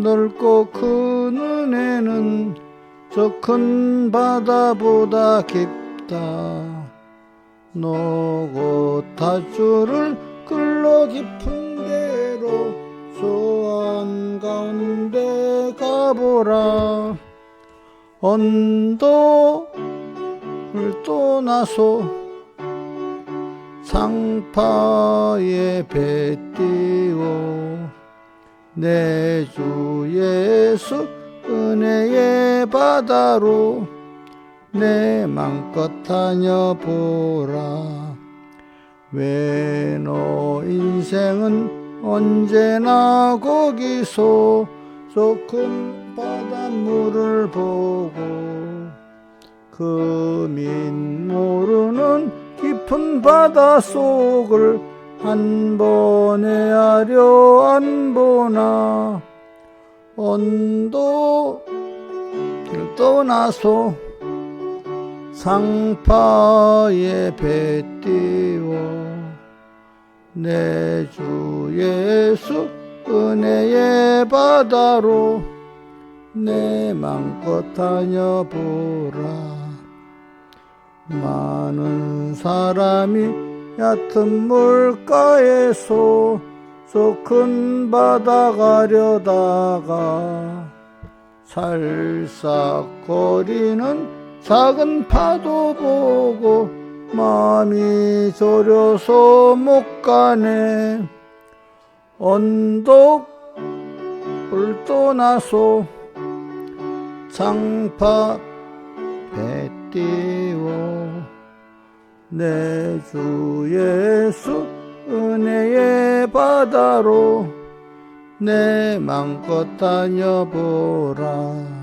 넓고 큰 은혜는 저 큰 바다보다 깊다. 노고 닷줄을 끌러 깊은 데로 저 한가운데 가보라. 언덕을 떠나서 상파에 배 띄워 내 주 예수 은혜의 바다로 내 맘껏 다녀보라. 왜 너 인생은 언제나 거기서 저 큰 바닷물을 보고 그 민 모르는 깊은 바닷속을 한 번에 하려 안 보나. 언덕을 떠나서 상파에 배 띄워 내 주 예수 은혜의 바다로 내 맘껏 다녀보라. 많은 사람이 얕은 물가에서 저 큰 바다 가려다가 살싹거리는 작은 파도 보고 마음이 졸여서 못 가네. 언덕을 떠나서 상파 배 띄워 내 주 예수 은혜의 바다로 내 맘껏 다녀보라.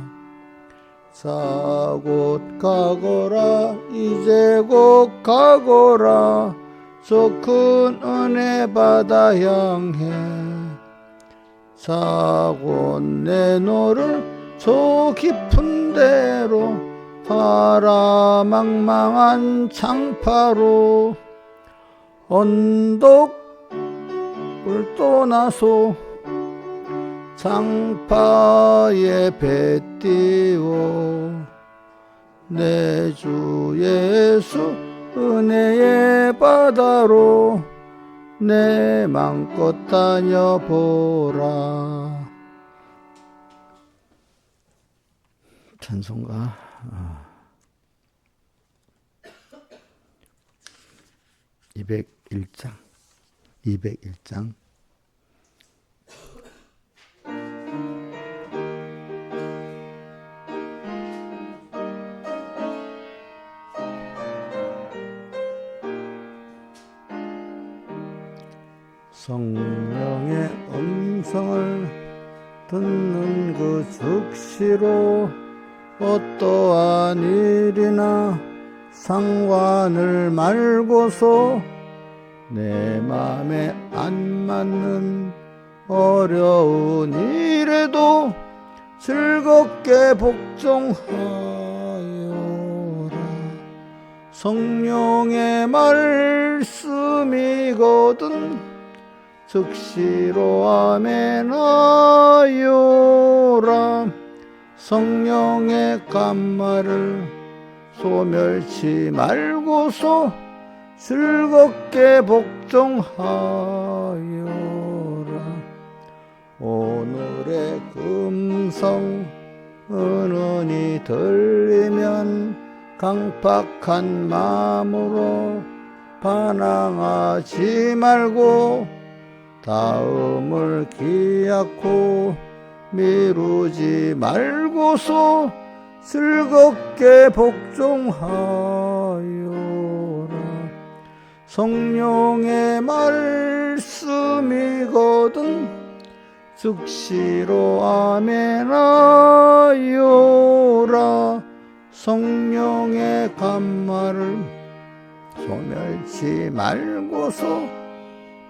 자 곧 가거라 이제 곧 가거라 저 큰 은혜 바다 향해. 자 곧 내 너를 저 깊은 데로 파라망망한 창파로 언덕을 떠나서 상파에 배 띄워 내 주 예수 은혜의 바다로 내 맘껏 다녀보라. 찬송가 201장 성령의 음성을 듣는 그 즉시로 어떠한 일이나 상관을 말고서 내 맘에 안 맞는 어려운 일에도 즐겁게 복종하여라. 성령의 말씀이거든 즉시로 아멘하여라. 성령의 감말을 소멸치 말고서 즐겁게 복종하여라. 오늘의 금성 은은히 들리면 강팍한 마음으로 반항하지 말고 다음을 기약코 미루지 말고서 즐겁게 복종하여라. 성령의 말씀이거든 즉시로 아멘하여라. 성령의 감말을 소멸치 말고서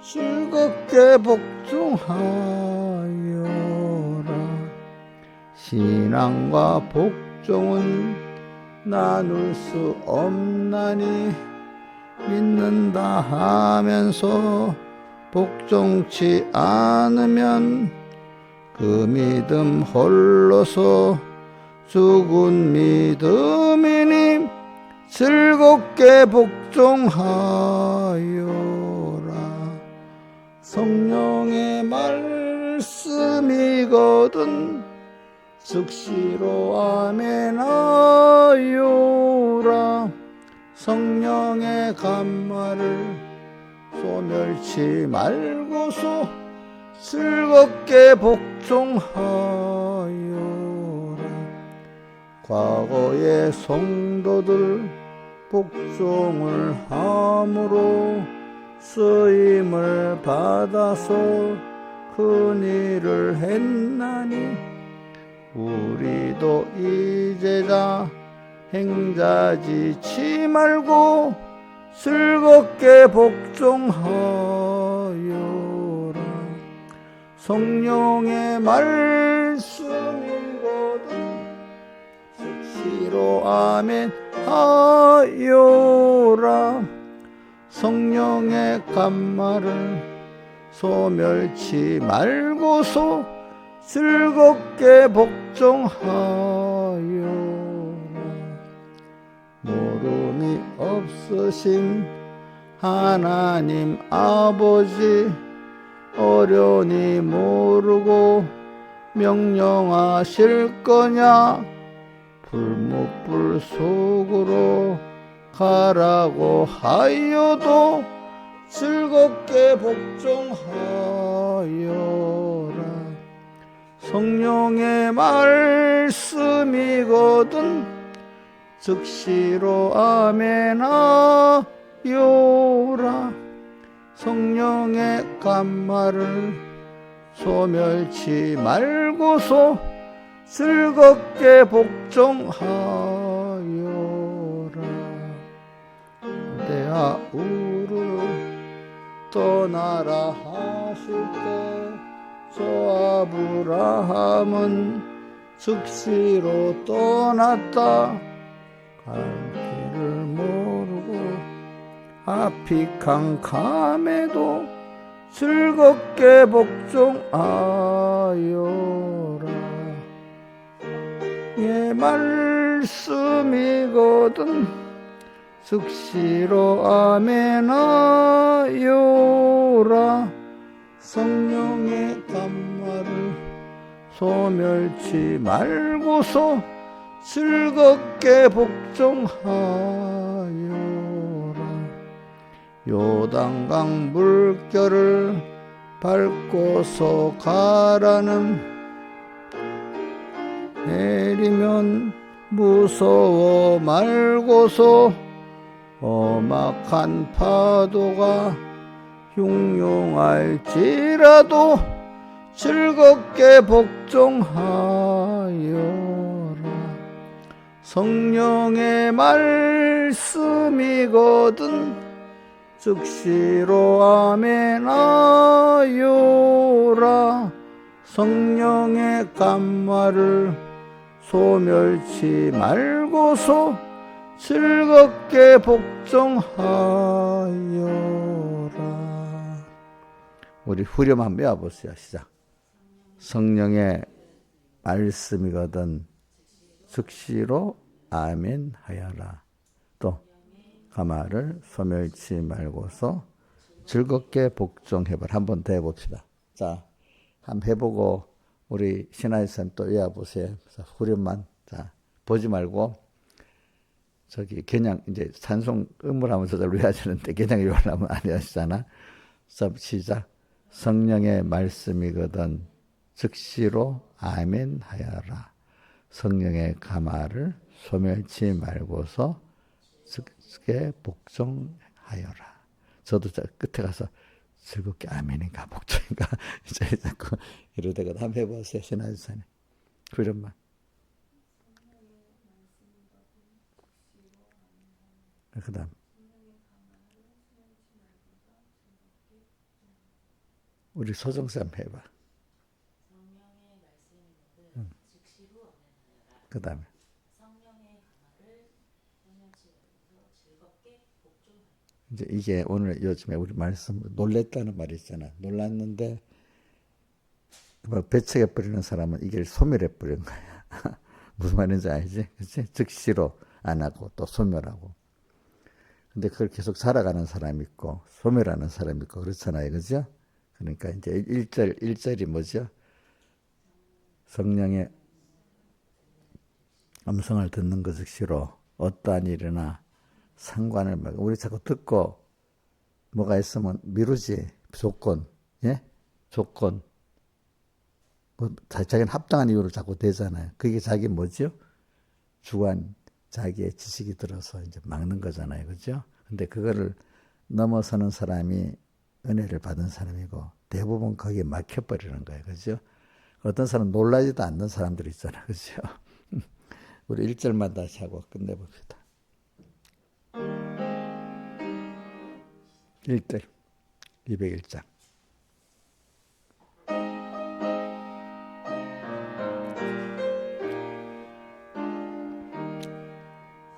즐겁게 복종하여라. 신앙과 복종은 나눌 수 없나니 믿는다 하면서 복종치 않으면 그 믿음 홀로서 죽은 믿음이니 즐겁게 복종하여라. 성령의 말씀이거든 즉시로 아멘하여라. 성령의 감말을 소멸치 말고서 즐겁게 복종하여라. 과거의 성도들 복종을 함으로 쓰임을 받아서 큰 일을 했나니 우리도 이제자 행자지치 말고 즐겁게 복종하여라. 성령의 말씀이거든 즉시로 아멘 하여라. 성령의 감말을 소멸치 말고서 즐겁게 복종하여라. 모름이 없으신 하나님 아버지 어련히 모르고 명령하실 거냐. 불묵불 속으로 가라고 하여도 즐겁게 복종하여라. 성령의 말씀이거든 즉시로 아멘하여라. 성령의 감말을 소멸치 말고서 즐겁게 복종하여라. 대하 우르 떠나라 하실 때 저 아브라함은 즉시로 떠났다. 갈 길을 모르고 앞이 캄캄해도 즐겁게 복종하여라. 예 말씀이거든 즉시로 아멘하여라. 성령의 감말을 소멸치 말고서 즐겁게 복종하여라. 요단강 물결을 밟고서 가라는 내리면 무서워 말고서 험악한 파도가 흉흉할지라도 즐겁게 복종하여라. 성령의 말씀이거든 즉시로 아멘하여라. 성령의 감말을 소멸치 말고서 즐겁게 복종하여라. 우리 후렴 한번 외워보세요. 시작. 성령의 말씀이거든 즉시로 아멘하여라. 또 감말을 소멸치 말고서 즐겁게 복종해봐라. 한 번 더 해봅시다. 자, 한번 해보고 우리 신하의 쌤 또 외워보세요. 후렴만. 자, 보지 말고 저기 그냥 이제 찬송 음을 저절로 외워야 되는데 그냥 외우려면 안 외우시잖아. 시작. 성령의 말씀이거든 즉시로 아멘하여라. 성령의 감화를 소멸치 말고서 즐겁게 복종하여라. 저도 저 끝에 가서 즐겁게 아멘인가 복종인가 이제 자꾸 이러다가 한번 해보세요. 신하주사님 그런만. 그 다음 우리 소정쌤 해봐. 그 다음에 이제 이게 오늘 요즘에 우리 말씀 놀랬다는 말이 있잖아. 놀랐는데 배척해버리는 사람은 이걸 소멸해버리는 거야. 무슨 말인지 알지? 그치? 즉시로 안 하고 또 소멸하고. 근데 그걸 계속 살아가는 사람이 있고, 소멸하는 사람이 있고, 그렇잖아요. 그죠? 그러니까 이제 1절이 뭐죠? 성령의 음성을 듣는 것 즉시로 어떠한 일이나 상관을 말고, 우리 자꾸 듣고 뭐가 있으면 미루지. 조건, 예? 조건. 뭐 자기는 합당한 이유로 자꾸 되잖아요. 그게 자기 뭐죠? 주관, 자기의 지식이 들어서 이제 막는 거잖아요. 그죠? 근데 그거를 넘어서는 사람이 은혜를 받은 사람이고, 대부분 거기에 막혀버리는 거예요. 그죠? 어떤 사람 놀라지도 않는 사람들 있잖아요. 그죠? 우리 1절만 다시 하고 끝내봅시다. 1절, 201장.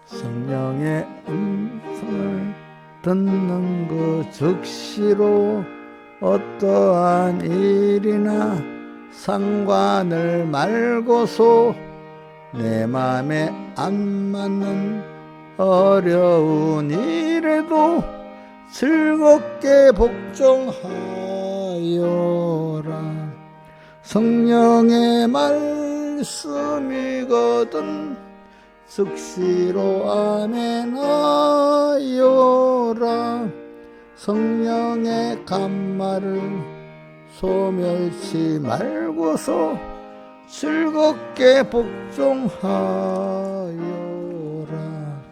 성령의 음성을 듣는 그 즉시로 어떠한 일이나 상관을 말고서 내 마음에 안 맞는 어려운 일에도 즐겁게 복종하여라. 성령의 말씀이거든 즉시로 아멘하여라. 성령의 간말을 소멸치 말고서 즐겁게 복종하여라.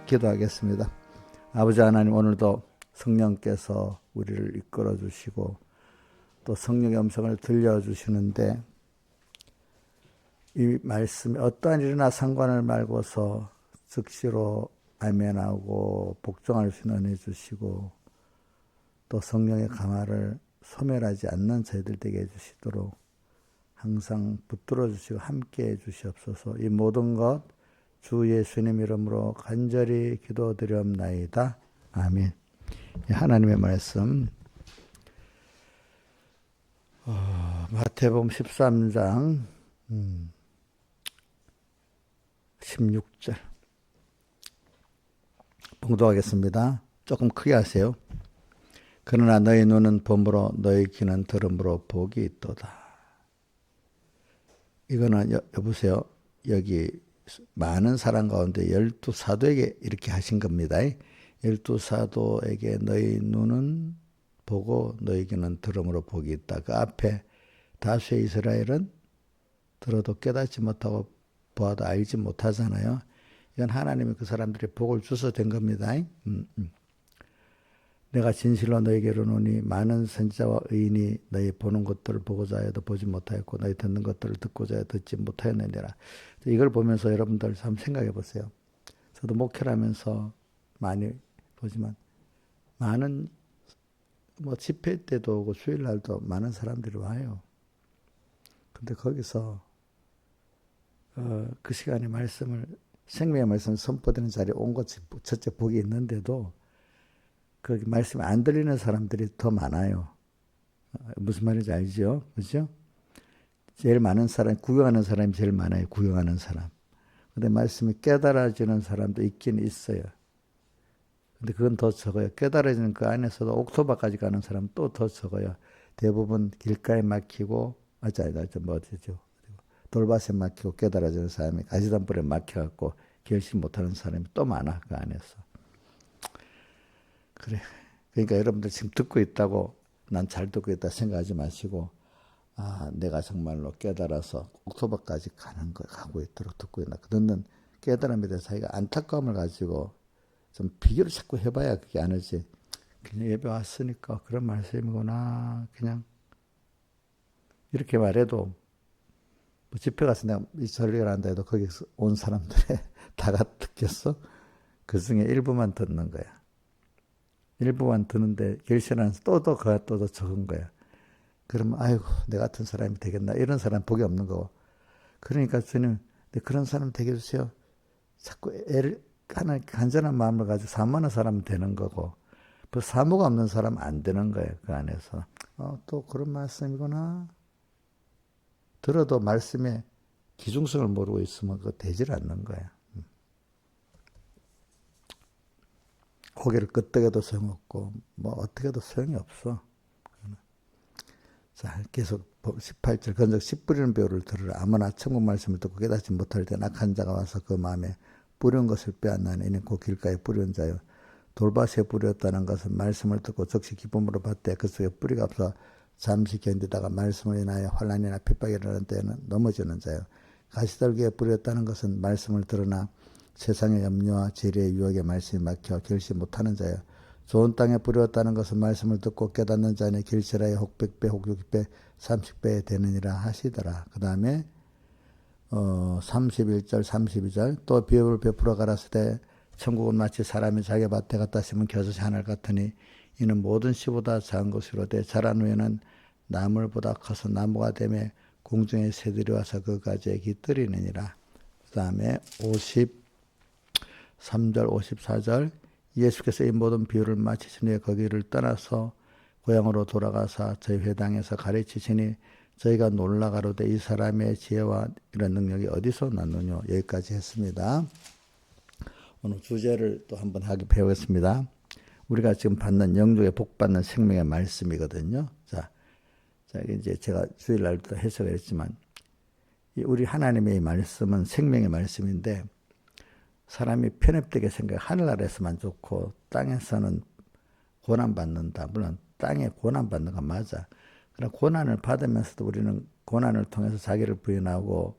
기도하겠습니다. 아버지 하나님, 오늘도 성령께서 우리를 이끌어 주시고 또 성령의 음성을 들려주시는데, 이 말씀에 어떠한 일이나 상관을 말고서 즉시로 아멘하고 복종할 수 있는 은혜 주시고, 또 성령의 감화를 소멸하지 않는 저희들 되게 해주시도록 항상 붙들어 주시고 함께 해 주시옵소서. 이 모든 것 주 예수님 이름으로 간절히 기도드리옵나이다. 아멘. 하나님의 말씀, 마태복음 13장 16절 봉독하겠습니다. 조금 크게 하세요. 그러나 너희 눈은 봄으로 너희 귀는 들음으로 복이 있도다. 이거는 여보세요. 여기 많은 사람 가운데 12사도에게 이렇게 하신 겁니다. 12사도에게 너희 눈은 보고 너희 귀는 들음으로 복이 있다. 그 앞에 다수의 이스라엘은 들어도 깨닫지 못하고 보아도 알지 못하잖아요. 이건 하나님이 그 사람들이 복을 주셔서 된 겁니다. 내가 진실로 너희에게 이르노니 많은 선지자와 의인이 너희 보는 것들을 보고자 해도 보지 못하였고 너희 듣는 것들을 듣고자 해도 듣지 못하였느니라. 이걸 보면서 여러분들 한번 생각해 보세요. 저도 목회를 하면서 많이 보지만 많은 집회 때도 오고 주일날도 많은 사람들이 와요. 근데 거기서 그 시간에 생명의 말씀을 선포되는 자리에 온 것이 첫째 복이 있는데도 그 말씀이 안 들리는 사람들이 더 많아요. 무슨 말인지 알죠? 그죠? 제일 많은 사람, 구경하는 사람이 제일 많아요. 구경하는 사람. 근데 말씀이 깨달아지는 사람도 있긴 있어요. 근데 그건 더 적어요. 깨달아지는 그 안에서도 옥토바까지 가는 사람은 또 더 적어요. 대부분 길가에 막히고, 어디죠? 돌밭에 막히고 깨달아지는 사람이 가지단불에 막혀갖고 결심 못하는 사람이 또 많아, 그 안에서. 그래. 그러니까 여러분들 지금 듣고 있다고 난 잘 듣고 있다 생각하지 마시고, 내가 정말로 깨달아서 옥토버까지 가고 있도록 듣고 있나. 듣는 깨달음에 대해서 자기가 안타까움을 가지고 좀 비교를 자꾸 해봐야 그게 안 오지. 그냥 예배 왔으니까 그런 말씀이구나. 그냥 이렇게 말해도 집회 가서 내가 이 설교를 한다 해도 거기서 온 사람들의 다가 듣겠어? 그 중에 일부만 듣는 거야. 일부만 듣는데 결실하면서 또 적은 거야. 그러면 아이고 내 같은 사람이 되겠나, 이런 사람 복이 없는 거고. 그러니까 주님, 그런 사람 되게 해주세요. 자꾸 하나 간절한 마음을 가지고 사모하는 사람은 되는 거고, 그 사모가 없는 사람은 안 되는 거예요. 그 안에서 또 그런 말씀이구나. 들어도 말씀의 기중성을 모르고 있으면 그거 되질 않는 거야. 고개를 끄덕여도 소용없고 뭐 어떻게 해도 소용이 없어. 자, 계속 18절 건적 씨 뿌리는 비유를 들으라. 아무나 천국 말씀을 듣고 깨닫지 못할 때 악한 자가 와서 그 마음에 뿌린 것을 빼앗나니 이는 그 길가에 뿌린 자요. 돌밭에 뿌렸다는 것은 말씀을 듣고 즉시 기쁨으로 받되 그 속에 뿌리가 없어 잠시 견디다가 말씀을 인하여 환난이나 핍박이 일어나는 때에는 넘어지는 자요. 가시떨기에 뿌렸다는 것은 말씀을 들으나 세상의 염려와 재리의 유혹에 말씀이 막혀 결시 못하는 자요. 좋은 땅에 뿌렸다는 것은 말씀을 듣고 깨닫는 자는 길실하여 혹 100배 혹 60배 30배 되느니라 하시더라. 그 다음에 31절 32절 또 비유를 베풀어 가라사대 천국은 마치 사람이 자기 밭에 갖다 심은 겨자씨 하늘 같으니 이는 모든 씨보다 작은 것이로되 자란 후에는 나물보다 커서 나무가 되매 공중의 새들이 와서 그 가지에 깃들이느니라. 그 다음에 53절 54절 예수께서 이 모든 비유를 마치신 후에 거기를 떠나서 고향으로 돌아가사 저희 회당에서 가르치시니 저희가 놀라가로되 이 사람의 지혜와 이런 능력이 어디서 났느냐. 여기까지 했습니다. 오늘 주제를 또 한번 배우겠습니다. 우리가 지금 받는 영적의 복 받는 생명의 말씀이거든요. 자 이제 제가 주일날도 해석을 했지만 우리 하나님의 말씀은 생명의 말씀인데 사람이 편협되게 생각해 하늘나라에서만 좋고 땅에서는 고난받는다. 물론 땅에 고난받는 건 맞아. 그러나 고난을 받으면서도 우리는 고난을 통해서 자기를 부인하고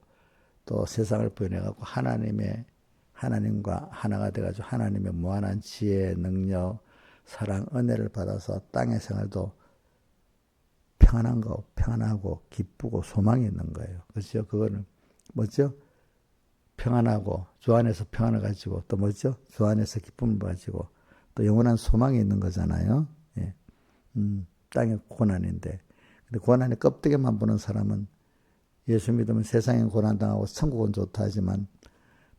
또 세상을 부인해가지고 하나님과 하나가 돼가지고 하나님의 무한한 지혜, 능력, 사랑, 은혜를 받아서 땅의 생활도 평안하고 기쁘고 소망이 있는 거예요. 그렇죠? 그거는 뭐죠? 평안하고 주 안에서 평안을 가지고 또 뭐죠? 주 안에서 기쁨을 가지고 또 영원한 소망이 있는 거잖아요. 예. 땅의 고난인데 근데 고난의 껍데기만 보는 사람은 예수 믿으면 세상에 고난당하고 천국은 좋다 하지만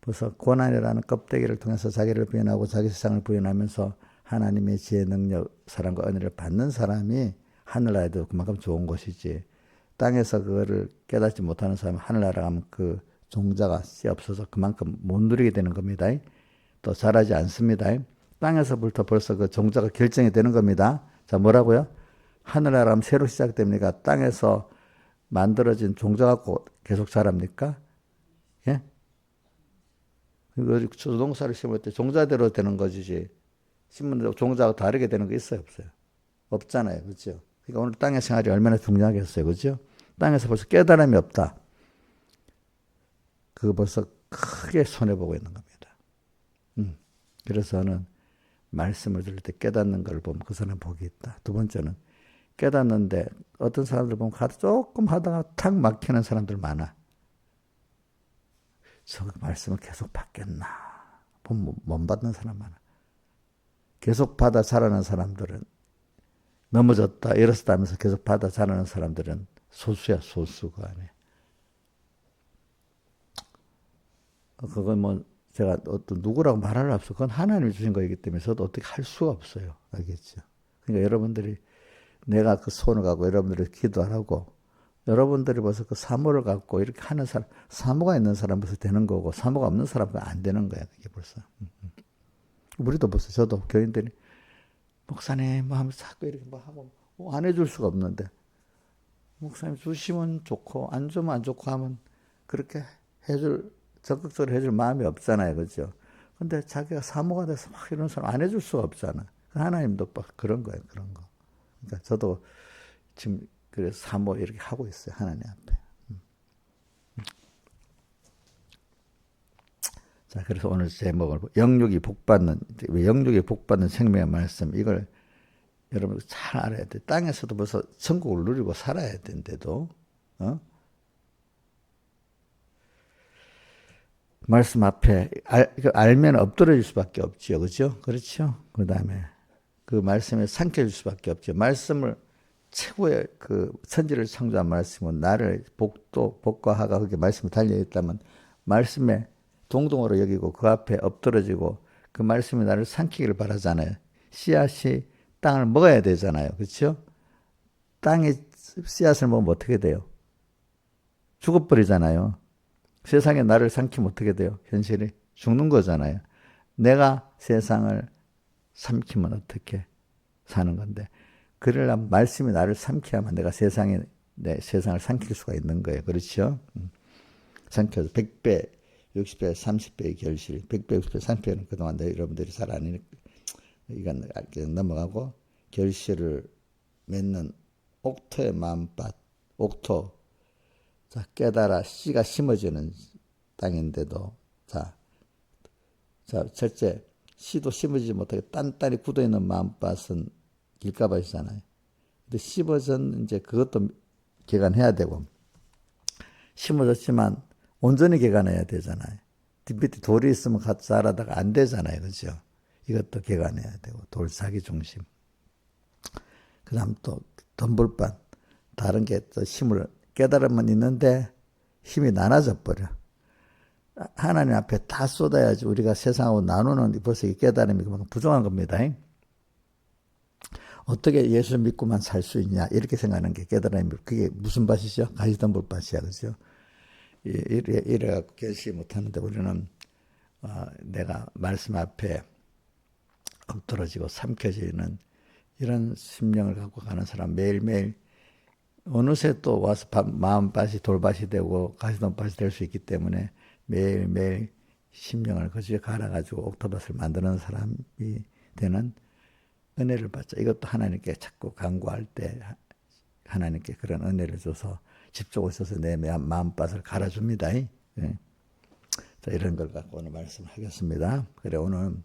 벌써 고난이라는 껍데기를 통해서 자기를 부인하고 자기 세상을 부인하면서 하나님의 지혜, 능력, 사랑과 은혜를 받는 사람이 하늘나라에도 그만큼 좋은 것이지 땅에서 그거를 깨닫지 못하는 사람은 하늘나라 가면 그 종자가 씨 없어서 그만큼 못 누리게 되는 겁니다. 또 자라지 않습니다. 땅에서부터 벌써 그 종자가 결정이 되는 겁니다. 자, 뭐라고요? 하늘나라 하면 새로 시작됩니까? 땅에서 만들어진 종자 갖고 계속 자랍니까? 예? 농사를 심을 때 종자대로 되는 거지. 심는 종자하고 다르게 되는 거 있어요, 없어요? 없잖아요. 그렇죠? 그러니까 오늘 땅의 생활이 얼마나 중요하겠어요. 그렇죠? 땅에서 벌써 깨달음이 없다. 그거 벌써 크게 손해보고 있는 겁니다. 그래서 저는 말씀을 들을 때 깨닫는 걸 보면 그 사람 복이 있다. 두 번째는 깨닫는데 어떤 사람들 보면 조금 하다가 탁 막히는 사람들 많아. 저 말씀을 계속 받겠나. 보면 못 받는 사람 많아. 계속 받아 자라는 사람들은 넘어졌다 일어섰다 하면서 계속 받아 자라는 사람들은 소수야. 소수가 아니야. 그건 뭐 제가 어떤 누구라고 말할 수 없어. 그건 하나님이 주신 거이기 때문에 저도 어떻게 할 수가 없어요. 알겠죠? 그러니까 여러분들이 내가 그 손을 갖고 여러분들이 기도하라고 여러분들이 벌써 그 사모를 갖고 이렇게 하는 사람, 사모가 있는 사람 벌써 되는 거고 사모가 없는 사람은 안 되는 거야. 그게 벌써. 우리도 벌써 저도 교인들이 목사님 뭐 하면서 자꾸 이렇게 뭐 하고 뭐 안 해줄 수가 없는데 목사님 주시면 좋고 안 주면 안 좋고 하면 그렇게 적극적으로 해줄 마음이 없잖아요. 그렇죠? 근데 자기가 사모가 돼서 막 이런 사람 안 해줄 수가 없잖아. 하나님도 그런 거예요. 그런 거. 그러니까 저도 지금 그래서 사모 이렇게 하고 있어요. 하나님 앞에. 자, 그래서 오늘 제목을 영육이 복받는 생명의 말씀 이걸 여러분 잘 알아야 돼. 땅에서도 벌써 천국을 누리고 살아야 되는데도 말씀 앞에 알면 엎드려질 수밖에 없지요. 그렇죠? 그렇죠? 그 다음에 그 말씀에 삼켜질 수밖에 없죠. 말씀을 최고의 그 천지를 창조한 말씀은 나를 복과 하가 그게 말씀에 달려있다면 말씀에 동동으로 여기고 그 앞에 엎드러지고 그 말씀이 나를 삼키기를 바라잖아요. 씨앗이 땅을 먹어야 되잖아요. 그렇죠? 땅에 씨앗을 먹으면 어떻게 돼요? 죽어버리잖아요. 세상에 나를 삼키면 어떻게 돼요? 현실이 죽는 거잖아요. 내가 세상을 삼키면 어떻게 사는 건데, 그러려면 말씀이 나를 삼켜야만 내가 내 세상을 삼킬 수가 있는 거예요. 그렇죠? 삼켜서 100배, 60배, 30배의 결실, 100배, 60배, 30배는 그동안 여러분들이 잘 아니니까 이건 넘어가고, 결실을 맺는 옥토의 마음밭, 옥토. 자, 깨달아 씨가 심어지는 땅인데도, 자, 첫째, 씨도 심어지지 못하게 단단히 굳어있는 마음밭은 길가밭이잖아요. 근데 심어진 이제 그것도 개간해야 되고, 심어졌지만 온전히 개간해야 되잖아요. 밑에 돌이 있으면 같이 자라다가 안 되잖아요. 그죠? 이것도 개간해야 되고, 돌 사기 중심. 그 다음 또 덤불반, 다른 게 또 힘을, 깨달음은 있는데 힘이 나눠져 버려. 하나님 앞에 다 쏟아야지 우리가 세상하고 나누는 벌써 이 깨달음이 그만큼 부족한 겁니다. 어떻게 예수 믿고만 살 수 있냐 이렇게 생각하는 게 깨달음이. 그게 무슨 밭이죠? 가시덤불밭이야. 그죠? 이래갖고 결시 못하는데 우리는 내가 말씀 앞에 엎드러지고 삼켜지는 이런 심령을 갖고 가는 사람, 매일매일 어느새 또 와서 마음밭이 돌밭이 되고 가시덤밭이 될 수 있기 때문에 매일매일 심령을 거기에 갈아가지고 옥토밭을 만드는 사람이 되는 은혜를 받자. 이것도 하나님께 자꾸 간구할 때 하나님께 그런 은혜를 줘서 집중 있어서 내 마음밭을 갈아줍니다. 예. 자, 이런 걸 갖고 오늘 말씀하겠습니다. 그래, 오늘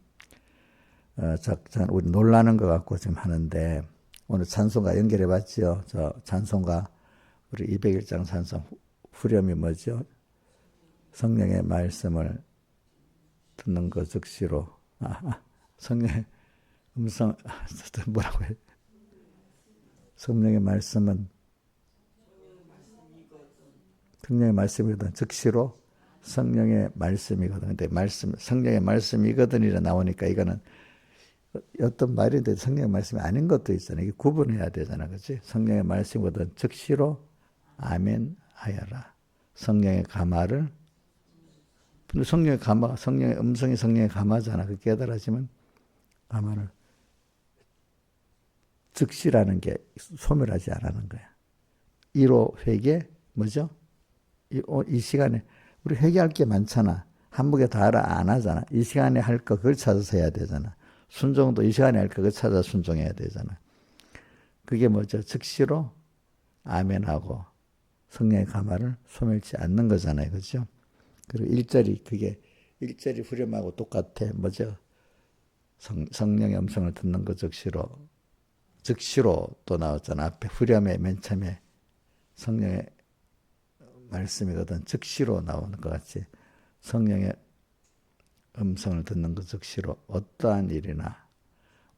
우리 놀라는 것 갖고 지금 하는데, 오늘 찬송가 연결해 봤죠. 저 찬송가 우리 201장 찬송 후렴이 뭐죠? 성령의 말씀을 듣는 것 즉시로, 성령의 음성, 뭐라고 해? 성령의 말씀은 성령의 말씀이거든. 즉시로 성령의 말씀이거든. 근데 성령의 말씀이거든이라 나오니까 이거는 어떤 말인데 성령의 말씀이 아닌 것도 있잖아요. 이게 구분해야 되잖아. 그렇지? 성령의 말씀이거든. 즉시로 아멘 하여라. 성령의 가마를, 근데 성령의 가마, 성령의 음성이 성령의 가마잖아. 그 깨달아지면 가마를 즉시라는 게 소멸하지 않는 거야. 1호 회개 뭐죠? 이 시간에 우리 회개할 게 많잖아. 한목에 다 알아 안 하잖아. 이 시간에 할 거 그걸 찾아서 해야 되잖아. 순종도 이 시간에 할 거 그걸 찾아 순종해야 되잖아. 그게 뭐죠? 즉시로 아멘하고 성령의 가마를 소멸치 않는 거잖아요. 그렇죠? 그리고 1절이 그게 1절이 후렴하고 똑같아. 뭐죠? 성령의 음성을 듣는 것 즉시로 또 나왔잖아. 앞에 후렴에 맨 처음에 성령의 말씀이거든. 즉시로 나오는 것 같이 성령의 음성을 듣는 것 즉시로 어떠한 일이나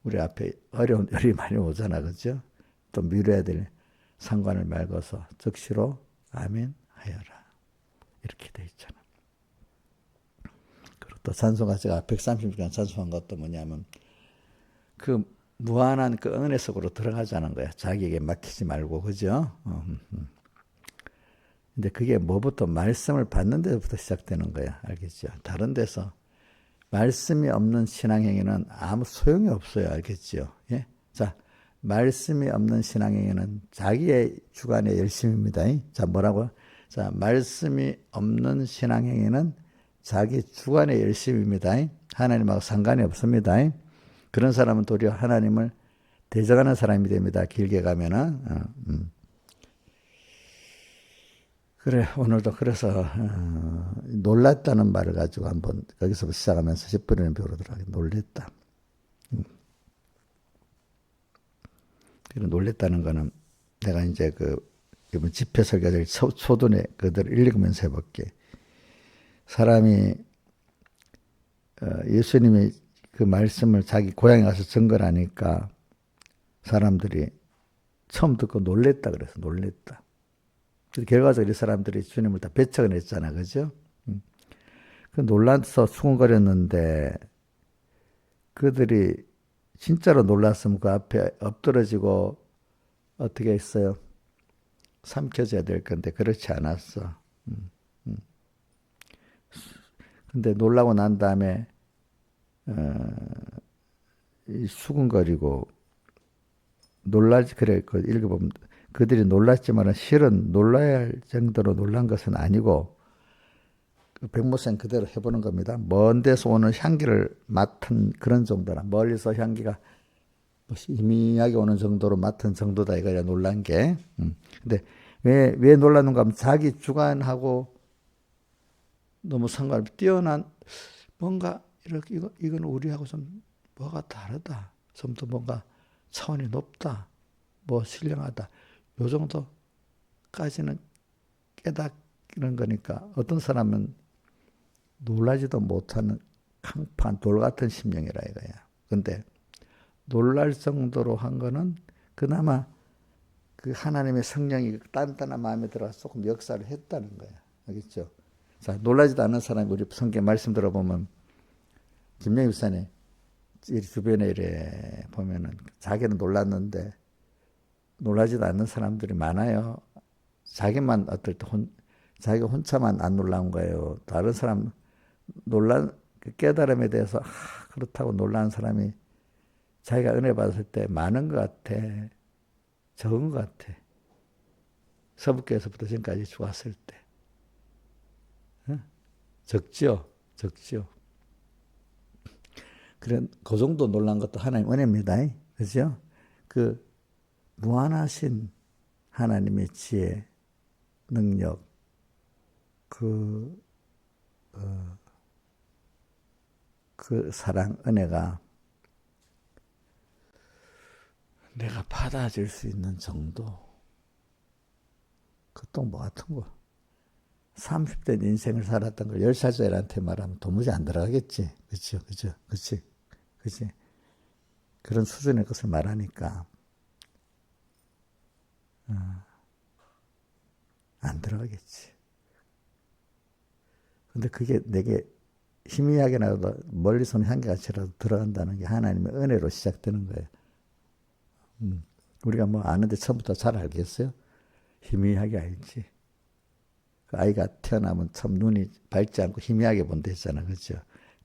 우리 앞에 어려운 일이 많이 오잖아. 그죠? 또 미뤄야 될 상관을 말고서 즉시로 아멘 하여라. 이렇게 돼 있잖아. 그리고 또 찬송가 제가 130시간 찬송한 것도 뭐냐면 그 무한한 그 은혜 속으로 들어가자는 거야. 자기에게 맡기지 말고. 그죠? 근데 그게 뭐부터 말씀을 받는 데부터 시작되는 거야. 알겠죠? 다른 데서 말씀이 없는 신앙행위는 아무 소용이 없어요. 알겠죠? 예? 자, 말씀이 없는 신앙행위는 자기의 주관의 열심입니다. 자, 뭐라고요? 자, 말씀이 없는 신앙행위는 자기 주관의 열심입니다. 하나님하고 상관이 없습니다. 그런 사람은 도리어 하나님을 대적하는 사람이 됩니다. 길게 가면은. 그래, 오늘도 그래서 놀랐다는 말을 가지고 한번 거기서 시작하면서 10분이나 배우더라고요. 놀랬다. 놀랬다는 거는 내가 이제 이번 집회 설교를 초둔에 그들을 읽으면서 해볼게. 사람이 예수님이 그 말씀을 자기 고향에 가서 증거를 하니까 사람들이 처음 듣고 놀랬다 그래서 놀랬다. 결과적으로 이 사람들이 주님을 다 배척을 했잖아. 그죠? 그 놀라서 수군거렸는데 그들이 진짜로 놀랐으면 그 앞에 엎드러지고 어떻게 했어요? 삼켜져야 될 건데 그렇지 않았어. 근데 놀라고 난 다음에 이 수근거리고 놀라지 그래 그 읽어보면 그들이 놀랐지만은 실은 놀라야 할 정도로 놀란 것은 아니고 그 백모생 그대로 해보는 겁니다. 먼 데서 오는 향기를 맡은 그런 정도라 멀리서 향기가 희미하게 오는 정도로 맡은 정도다 이거야 놀란 게. 근데 왜 놀랐는가 하면 자기 주관하고 너무 상관없이 뛰어난 뭔가 이렇게 이건 우리하고 좀 뭐가 다르다. 좀 더 뭔가 차원이 높다. 뭐 신령하다. 요 정도까지는 깨닫는 거니까 어떤 사람은 놀라지도 못하는 강판 돌 같은 심령이라 이거야. 근데 놀랄 정도로 한 거는 그나마 그 하나님의 성령이 단단한 마음에 들어서 조금 역사를 했다는 거야. 알겠죠? 자, 놀라지도 않은 사람이 우리 성경 말씀 들어보면 김영희 목사님 주변에 이래 보면은 자기는 놀랐는데 놀라지도 않는 사람들이 많아요. 자기만 어떨 때 자기가 혼자만 안 놀라운 거예요. 다른 사람 그 깨달음에 대해서 그렇다고 놀라는 사람이 자기가 은혜 받았을 때 많은 것 같아. 적은 것 같아. 서북교에서부터 지금까지 좋았을 때. 적지요. 적지요. 그래, 그 정도 놀란 것도 하나님 은혜입니다. 그죠? 그 무한하신 하나님의 지혜, 능력, 그 사랑, 은혜가 내가 받아줄 수 있는 정도. 그것도 뭐 같은 거. 30대 인생을 살았던 걸 10살짜리한테 말하면 도무지 안 들어가겠지. 그치, 그치, 그치, 그치. 그런 수준의 것을 말하니까, 안 들어가겠지. 근데 그게 내게 희미하게나도 멀리서는 향기같이라도 들어간다는 게 하나님의 은혜로 시작되는 거예요. 우리가 뭐 아는데 처음부터 잘 알겠어요? 희미하게 알지. 그 아이가 태어나면 참 눈이 밝지 않고 희미하게 본다 했잖아. 그죠?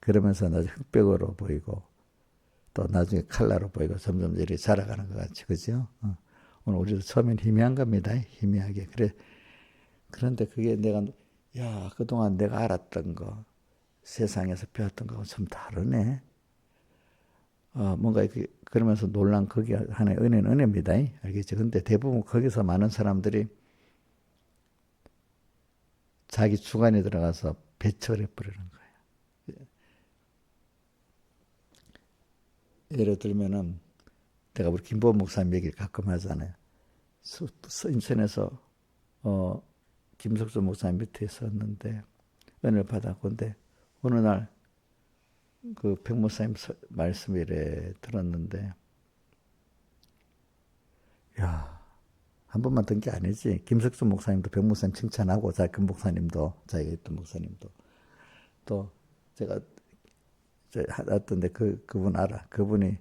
그러면서 나중에 흑백으로 보이고 또 나중에 칼라로 보이고 점점 이렇게 자라가는 것 같이. 그죠? 오늘 우리도 처음엔 희미한 겁니다. 희미하게. 그런데 그게 그동안 내가 알았던 거, 세상에서 배웠던 거하고 참 다르네. 뭔가 그러면서 놀란 그게 하나의 은혜는 은혜입니다. 알겠죠? 근데 대부분 거기서 많은 사람들이 자기 주관에 들어가서 배척을 해버리는 거예요. 예를 들면은 내가 우리 김보원 목사님 얘기를 가끔 하잖아요. 인천에서 김석조 목사님 밑에 있었는데 은혜를 받았고 근데 어느 날 그 백 목사님 말씀을 들었는데 한 번만 든 게 아니지. 김석준 목사님도 백 목사님 칭찬하고 그 목사님도 자기가 있던 목사님도 또 제가 하던데 그분 알아. 그분이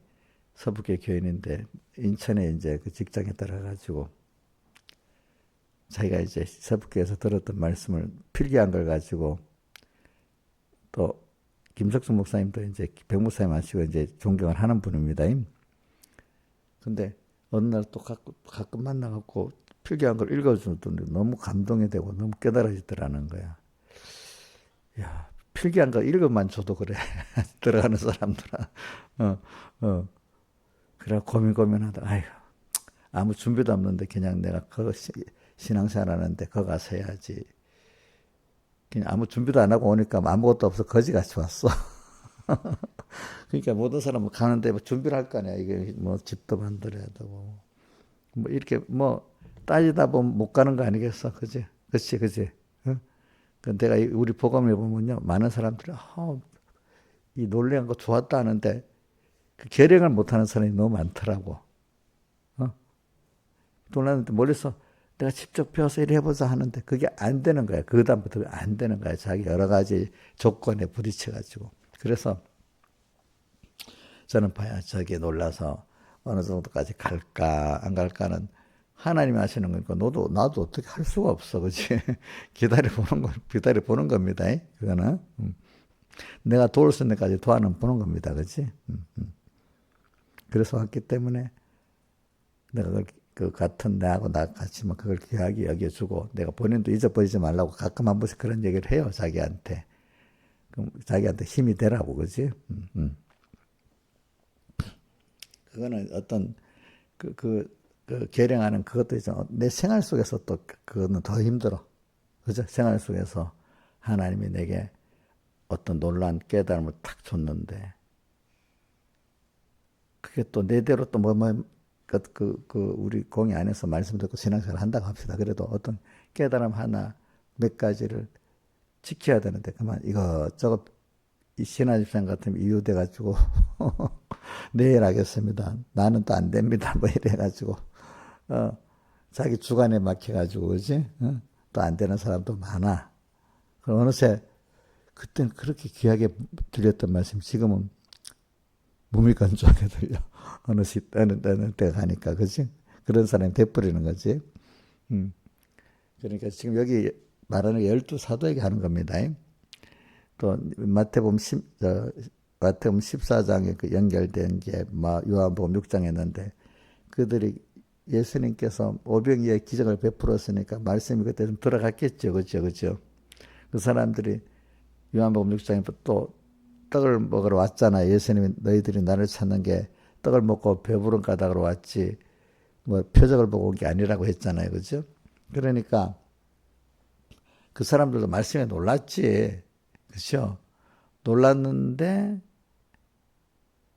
서북계 교인인데 인천에 이제 그 직장에 들어가지고 자기가 이제 서북교에서 들었던 말씀을 필기한 걸 가지고 또 김석준 목사님도 이제 백 목사님 하시고 이제 존경을 하는 분입니다. 근데 어느 날 또 가끔 만나갖고 필기한 걸 읽어주던데 너무 감동이 되고 너무 깨달아지더라는 거야. 야, 필기한 거 읽어만 줘도 그래. 들어가는 사람들은. 그래 고민하다. 아이고, 아무 준비도 없는데 그냥 내가 그거 신앙생활 하는데 그거 가서 해야지. 그냥 아무 준비도 안 하고 오니까 아무것도 없어 거지같이 왔어. 그러니까 모든 사람은 가는데 뭐 준비를 할 거 아니야. 이게 뭐 집도 만들어야 되고 뭐 이렇게 뭐 따지다 보면 못 가는 거 아니겠어, 그지? 그치. 응? 내가 우리 복음을 보면요, 많은 사람들이 이 놀래한 거 좋았다 하는데 그 결행을 못하는 사람이 너무 많더라고. 놀랐는데 멀리서 내가 직접 배워서 이래 해보자 하는데 그게 안 되는 거야. 그 다음부터 안 되는 거야. 자기 여러 가지 조건에 부딪혀가지고. 그래서 저는 저기에 놀라서 어느 정도까지 갈까 안 갈까는 하나님이 하시는 거니까 나도 어떻게 할 수가 없어. 그치? 기다려 보는 겁니다. 그거는. 내가 도울 수 있는 데까지 도와는 보는 겁니다. 그치? 그래서 왔기 때문에 내가 그 같은 내하고 나 같이만 그걸 귀하게 여겨주고 내가 본인도 잊어버리지 말라고 가끔 한 번씩 그런 얘기를 해요. 자기한테. 그럼 자기한테 힘이 되라고. 그치? 그거는 어떤 그 계량하는 그것도 있잖아. 내 생활 속에서 또 그거는 더 힘들어. 그죠? 생활 속에서 하나님이 내게 어떤 놀라운 깨달음을 탁 줬는데 그게 또 내대로 또 우리 공의 안에서 말씀 듣고 신앙생활 한다고 합시다. 그래도 어떤 깨달음 하나 몇 가지를 지켜야 되는데 그만 이것저것 이 신화집산 같으면 이유돼가지고 내일 하겠습니다. 나는 또 안 됩니다. 뭐 이래가지고 자기 주관에 막혀가지고 그지? 또 안 되는 사람도 많아. 어느새 그때는 그렇게 귀하게 들렸던 말씀 지금은 몸이 건조하게 들려. 어느 때가 가니까 그지? 그런 사람이 돼버리는 거지. 그러니까 지금 여기 말하는 12사도에게 하는 겁니다. 또 마태복음 14장에 그 연결된 게 요한복음 6장에 있는데 그들이 예수님께서 오병이의 기적을 베풀었으니까 말씀이 그때 좀 들어갔겠죠. 그죠? 그 사람들이 요한복음 6장에 또 떡을 먹으러 왔잖아. 예수님이 너희들이 나를 찾는 게 떡을 먹고 배부른 까닭으로 왔지 뭐 표적을 보고 온 게 아니라고 했잖아요. 그죠? 그러니까 그 사람들도 말씀에 놀랐지. 그렇죠? 놀랐는데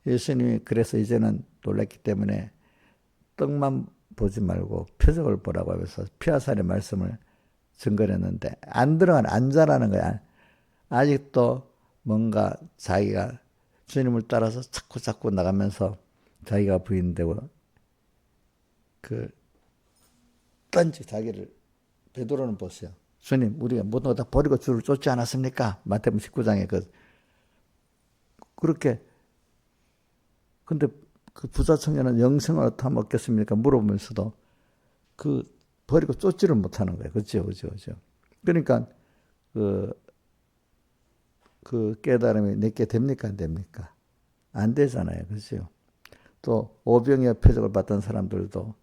예수님이 그래서 이제는 놀랐기 때문에 떡만 보지 말고 표적을 보라고 하면서 피하살의 말씀을 증거했는데 안 자라는 거야. 아직도 뭔가 자기가 주님을 따라서 자꾸 나가면서 자기가 부인되고 자기를 베드로는 보세요. 주님, 우리가 모든 거 다 버리고 주를 쫓지 않았습니까? 마태복음 19장에 그렇게 근데 그 부자 청년은 영생을 어떻게 하면 얻겠습니까? 물어보면서도 버리고 쫓지를 못하는 거예요. 그죠? 그러니까 그 깨달음이 내게 됩니까? 안 됩니까? 안 되잖아요. 그죠? 또 오병이어 표적을 받던 사람들도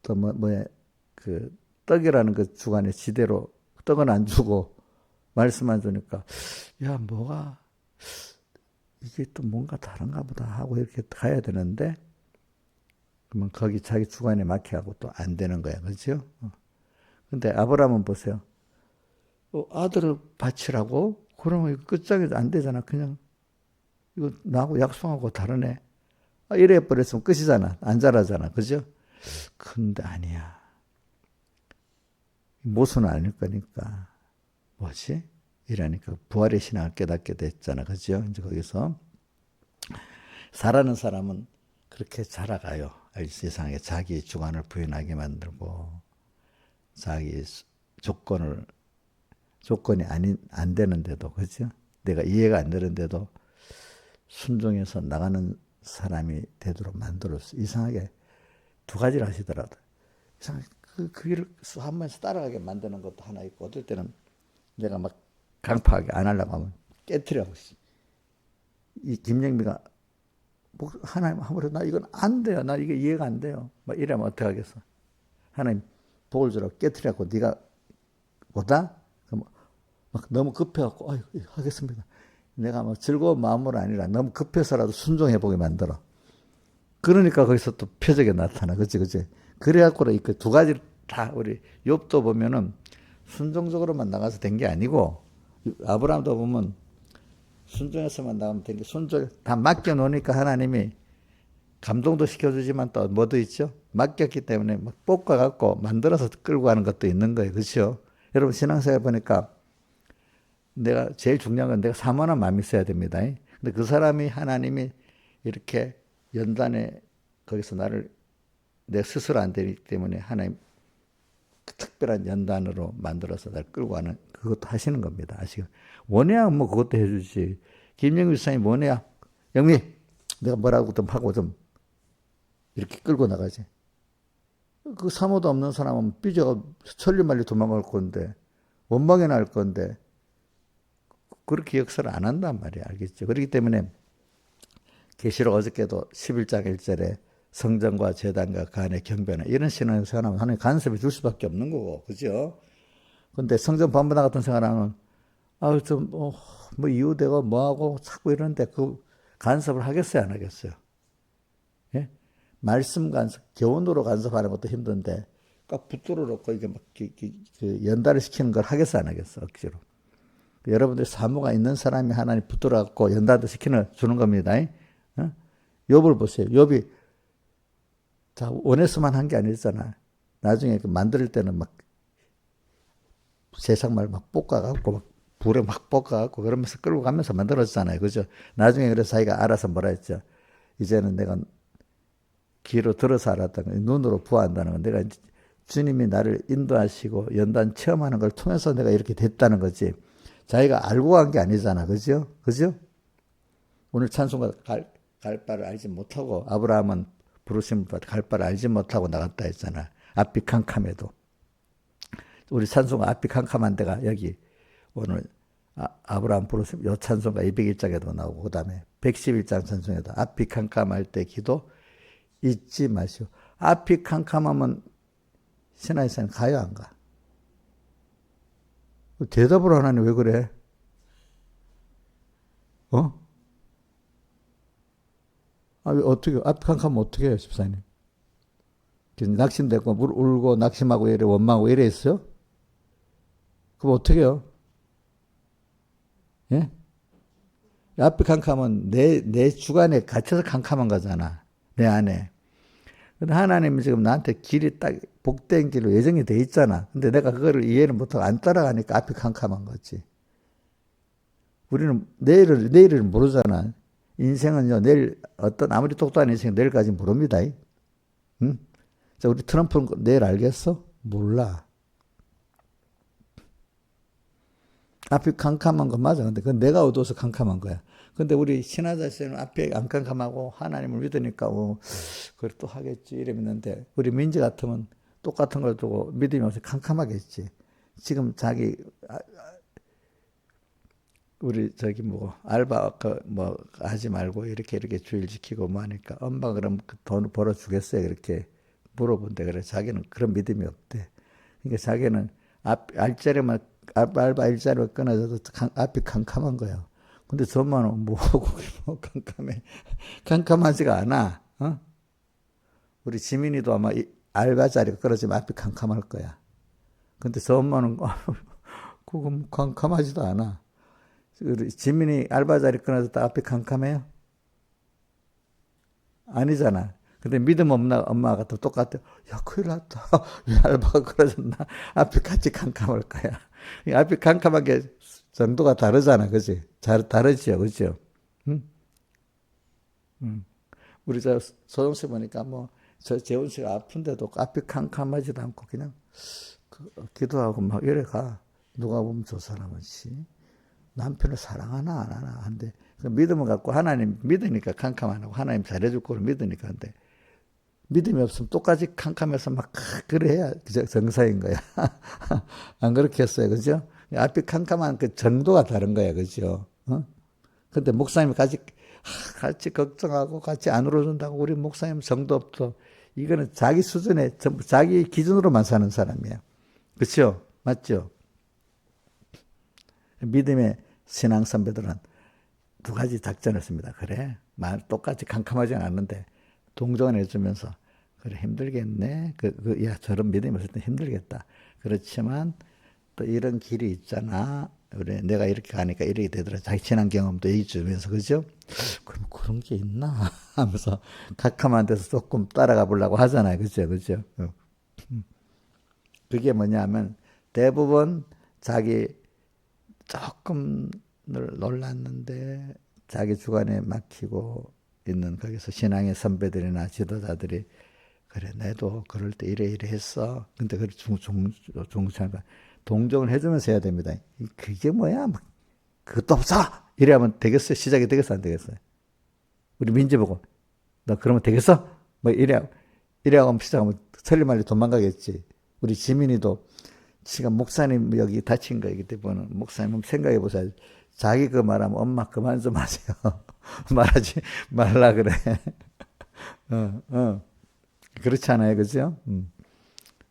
또 떡이라는 그 주관에 지대로 떡은 안 주고 말씀 안 주니까 야 뭐가 이게 또 뭔가 다른가 보다 하고 이렇게 가야 되는데 그러면 거기 자기 주관에 막혀가고 또 안 되는 거야. 그렇죠? 근데 아브라함은 보세요. 아들을 바치라고? 그러면 이거 끝장에도 안 되잖아. 그냥 이거 나하고 약속하고 다르네. 이래 버렸으면 끝이잖아. 안 자라잖아. 그죠? 근데 아니야. 모순은 아닐 거니까. 뭐지? 이러니까 부활의 신앙을 깨닫게 됐잖아. 그죠? 이제 거기서 살아는 사람은 그렇게 자라가요. 세상에 자기 주관을 부인하게 만들고 자기 조건이 안 되는데도 그죠? 내가 이해가 안 되는데도 순종해서 나가는 사람이 되도록 만들었어. 이상하게 두 가지를 하시더라도 이상하게 그 길을 한 번씩 따라가게 만드는 것도 하나 있고 어떨 때는 내가 막 강파하게 안 하려고 하면 깨트려고 이 김영미가 하나님 아무래도 나 이건 안 돼요. 나 이게 이해가 안 돼요. 막 이러면 어떻게 하겠어? 하나님 복을 주라고 깨트려갖고 네가 보다 막 너무 급해갖고 하겠습니다. 내가 막 즐거운 마음으로 아니라 너무 급해서라도 순종해보게 만들어. 그러니까 거기서 또 표적이 나타나. 그치? 그래갖고 그 두 가지를 다 우리 욥도 보면은 순종적으로만 나가서 된 게 아니고 아브라함도 보면 순종해서만 나가면 된 게 순종 다 맡겨놓으니까 하나님이 감동도 시켜주지만 또 뭐도 있죠? 맡겼기 때문에 막 볶아갖고 만들어서 끌고 가는 것도 있는 거예요. 그렇죠? 여러분 신앙생활 보니까 내가 제일 중요한 건 내가 사모하는 마음이 있어야 됩니다. 근데 그 사람이 하나님이 이렇게 연단에 거기서 내 스스로 안 되기 때문에 하나님 특별한 연단으로 만들어서 날 끌고 가는 그것도 하시는 겁니다. 아시죠? 원해야 뭐 그것도 해주지. 김영규 사장이 원해야 영미 내가 뭐라고 좀 하고 좀 이렇게 끌고 나가지. 그 사모도 없는 사람은 삐져가 천리말리 도망갈 건데, 원망이 날 건데, 그렇게 역사를 안 한단 말이야. 알겠죠? 그렇기 때문에, 계시록 어저께도 11장 1절에 성전과 제단과 간의 경배나 이런 신앙생활하면 하나님 간섭해 줄 수밖에 없는 거고, 그죠? 근데 성전 반부나 같은 생활하면, 뭐 이웃되고 뭐하고 자꾸 이러는데 그 간섭을 하겠어요, 안 하겠어요? 예? 말씀 간섭, 교훈으로 간섭하는 것도 힘든데, 꽉 붙들어 놓고 이게 막 연달을 시키는 걸 하겠어, 안 하겠어, 억지로. 여러분들 사모가 있는 사람이 하나님 붙들어 갖고 연달도 주는 겁니다. 어? 욥을 보세요. 욥이 자, 원해서만 한 게 아니잖아. 나중에 만들 때는 막 세상 말 막 볶아갖고 막 불에 막 볶아갖고 그러면서 끌고 가면서 만들어졌잖아요. 그죠? 나중에 그래서 자기가 알아서 뭐라 했죠. 이제는 내가 귀로 들어서 알았다는 거, 눈으로 보아한다는 거. 내가 주님이 나를 인도하시고 연단 체험하는 걸 통해서 내가 이렇게 됐다는 거지. 자기가 알고 간 게 아니잖아. 그죠? 그죠? 오늘 찬송가 갈 바를 알지 못하고 아브라함은 부르심을 받아 갈 바를 알지 못하고 나갔다 했잖아. 앞이 캄캄해도. 우리 찬송가 앞이 캄캄한 데가 여기 오늘 아브라함 부르심 요 찬송가 201장에도 나오고 그다음에 111장 찬송에도 앞이 캄캄할 때 기도 잊지 마시오. 앞이 캄캄하면 신앙생활 가요 안 가? 대답을 안 하니 왜 그래? 어떻게, 앞이 캄캄하면 어떻게 해요, 집사님? 낙심되고, 물 울고, 낙심하고, 이래, 원망하고, 이래 있어요? 그럼 어떻게 해요? 예? 앞이 캄캄하면 내 주관에 갇혀서 캄캄한 거잖아. 내 안에. 근데 하나님은 지금 나한테 길이 딱 복된 길로 예정이 돼 있잖아. 근데 내가 그거를 이해를 못하고 안 따라가니까 앞이 캄캄한 거지. 우리는 내일을 모르잖아. 인생은요, 내일, 아무리 똑똑한 인생 내일까지 모릅니다. 응? 자, 우리 트럼프는 내일 알겠어? 몰라. 앞이 캄캄한 건 맞아. 근데 그건 내가 어두워서 캄캄한 거야. 근데 우리 신하자씨는 앞이 안 캄캄하고 하나님을 믿으니까, 그걸 또 하겠지. 이러는데, 우리 민지 같으면 똑같은 걸 두고 믿음이 없이 캄캄하겠지. 지금 우리 알바 하지 말고 이렇게 주일 지키고 뭐 하니까 엄마 그럼 그 돈 벌어 주겠어요? 이렇게 물어본대. 그래 자기는 그런 믿음이 없대. 그러니까 자기는 알짜리만 알바 일자리가 끊어져도 앞이 캄캄한 거야. 근데 저 엄마는 뭐하고 캄캄해. 캄캄하지가 않아. 우리 지민이도 아마 알바 자리가 끊어지면 앞이 캄캄할 거야. 근데 저 엄마는 그거 캄캄하지도 않아. 우리 지민이 알바 자리 끊어졌다 앞이 캄캄해요? 아니잖아. 근데 믿음 없나 엄마가 또 똑같아. 야, 큰일 났다. 왜 알바가 끊어졌나? 앞이 같이 캄캄할 거야. 앞이 캄캄한 게 정도가 다르잖아. 그지? 다르지요. 그죠? 응? 우리 소영 씨 보니까 재훈 씨가 아픈데도 앞이 캄캄하지도 않고 그냥 기도하고 막 이래 가. 누가 보면 저 사람은 남편을 사랑하나 안 하나 한데 그 믿음을 갖고 하나님 믿으니까 캄캄 안 하고 하나님 잘해줄 거를 믿으니까. 근데 믿음이 없으면 똑같이 캄캄해서 막 그래야 정상인 거야. 안 그렇게 했어요. 그죠? 앞이 캄캄한 그 정도가 다른 거야. 그죠? 근데 목사님이 같이 걱정하고 같이 안 울어준다고 우리 목사님 정도 없어. 이거는 자기 수준에 자기 기준으로만 사는 사람이에요. 그렇죠? 맞죠? 믿음의 신앙 선배들은 두 가지 작전을 씁니다. 그래, 똑같이 캄캄하지 않는데 동정을 해주면서 그래 힘들겠네. 야 저런 믿음이 없을 때 힘들겠다. 그렇지만 또 이런 길이 있잖아. 그래 내가 이렇게 가니까 이렇게 되더라. 자기 지난 경험도 얘기해 주면서 그죠? 그럼 그런 게 있나 하면서 캄캄한 데서 조금 따라가 보려고 하잖아요. 그죠? 그죠? 그게 뭐냐면 대부분 자기 조금 놀랐는데 자기 주관에 막히고 있는 거기서 신앙의 선배들이나 지도자들이 그래 나도 그럴 때 이래 했어. 근데 그걸 중창과 동정을 해주면서 해야 됩니다. 그게 뭐야? 그것도 없어. 이래야면 되겠어요? 시작이 되겠어? 안 되겠어요? 우리 민지 보고 너 그러면 되겠어? 이래하고 시작하면 설리 도망가겠지. 우리 지민이도 지가 목사님 여기 다친 거 이기 때문에 목사님 생각해 보세요. 자기 그 말하면 엄마 그만 좀 하세요. 말하지 말라 그래. 어. 그렇지 않아요, 그죠?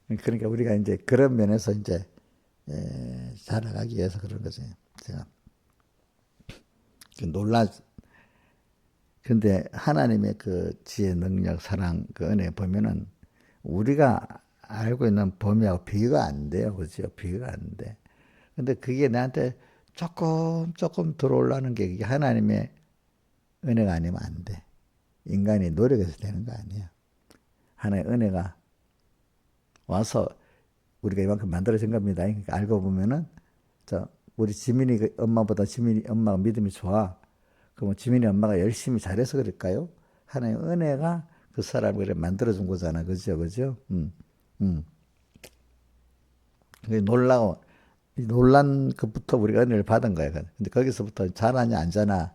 그러니까 우리가 이제 그런 면에서 이제 살아가기 위해서 그런 거지. 제가 놀라. 근데 하나님의 그 지혜, 능력, 사랑, 그 은혜 보면은 우리가 알고 있는 범위하고 비교가 안 돼요, 그죠? 비교가 안 돼. 근데 그게 나한테 조금 들어오려는 게 그게 하나님의 은혜가 아니면 안 돼. 인간이 노력해서 되는 거 아니야. 하나의 은혜가 와서 우리가 이만큼 만들어진 겁니다. 그러니까 알고 보면은 우리 지민이 엄마보다 지민이 엄마가 믿음이 좋아. 그럼 지민이 엄마가 열심히 잘해서 그럴까요? 하나의 은혜가 그 사람을 그래 만들어준 거잖아, 그죠, 그죠? 놀란 것부터 우리가 은혜를 받은 거야. 근데 거기서부터 잘하냐 안 자나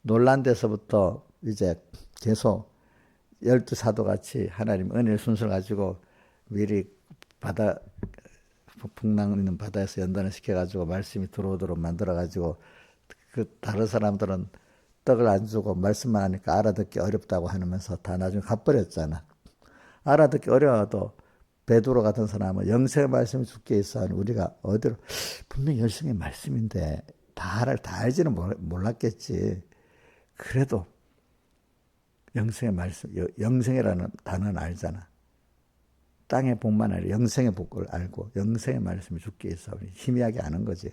놀란 데서부터 이제 계속 12사도 같이 하나님 은혜의 순서를 가지고 미리 풍랑 있는 바다에서 연단을 시켜가지고 말씀이 들어오도록 만들어가지고 그 다른 사람들은 떡을 안 주고 말씀만 하니까 알아듣기 어렵다고 하면서 다 나중에 갚버렸잖아. 알아듣기 어려워도 베드로 같은 사람은 영생의 말씀이 죽게 있어 하니 우리가 어디로 분명히 영생의 말씀인데 다 알지는 몰랐겠지. 그래도 영생의 말씀, 영생이라는 단어는 알잖아. 땅의 복만 아니라 영생의 복을 알고 영생의 말씀이 죽게 있어 희미하게 아는 거지.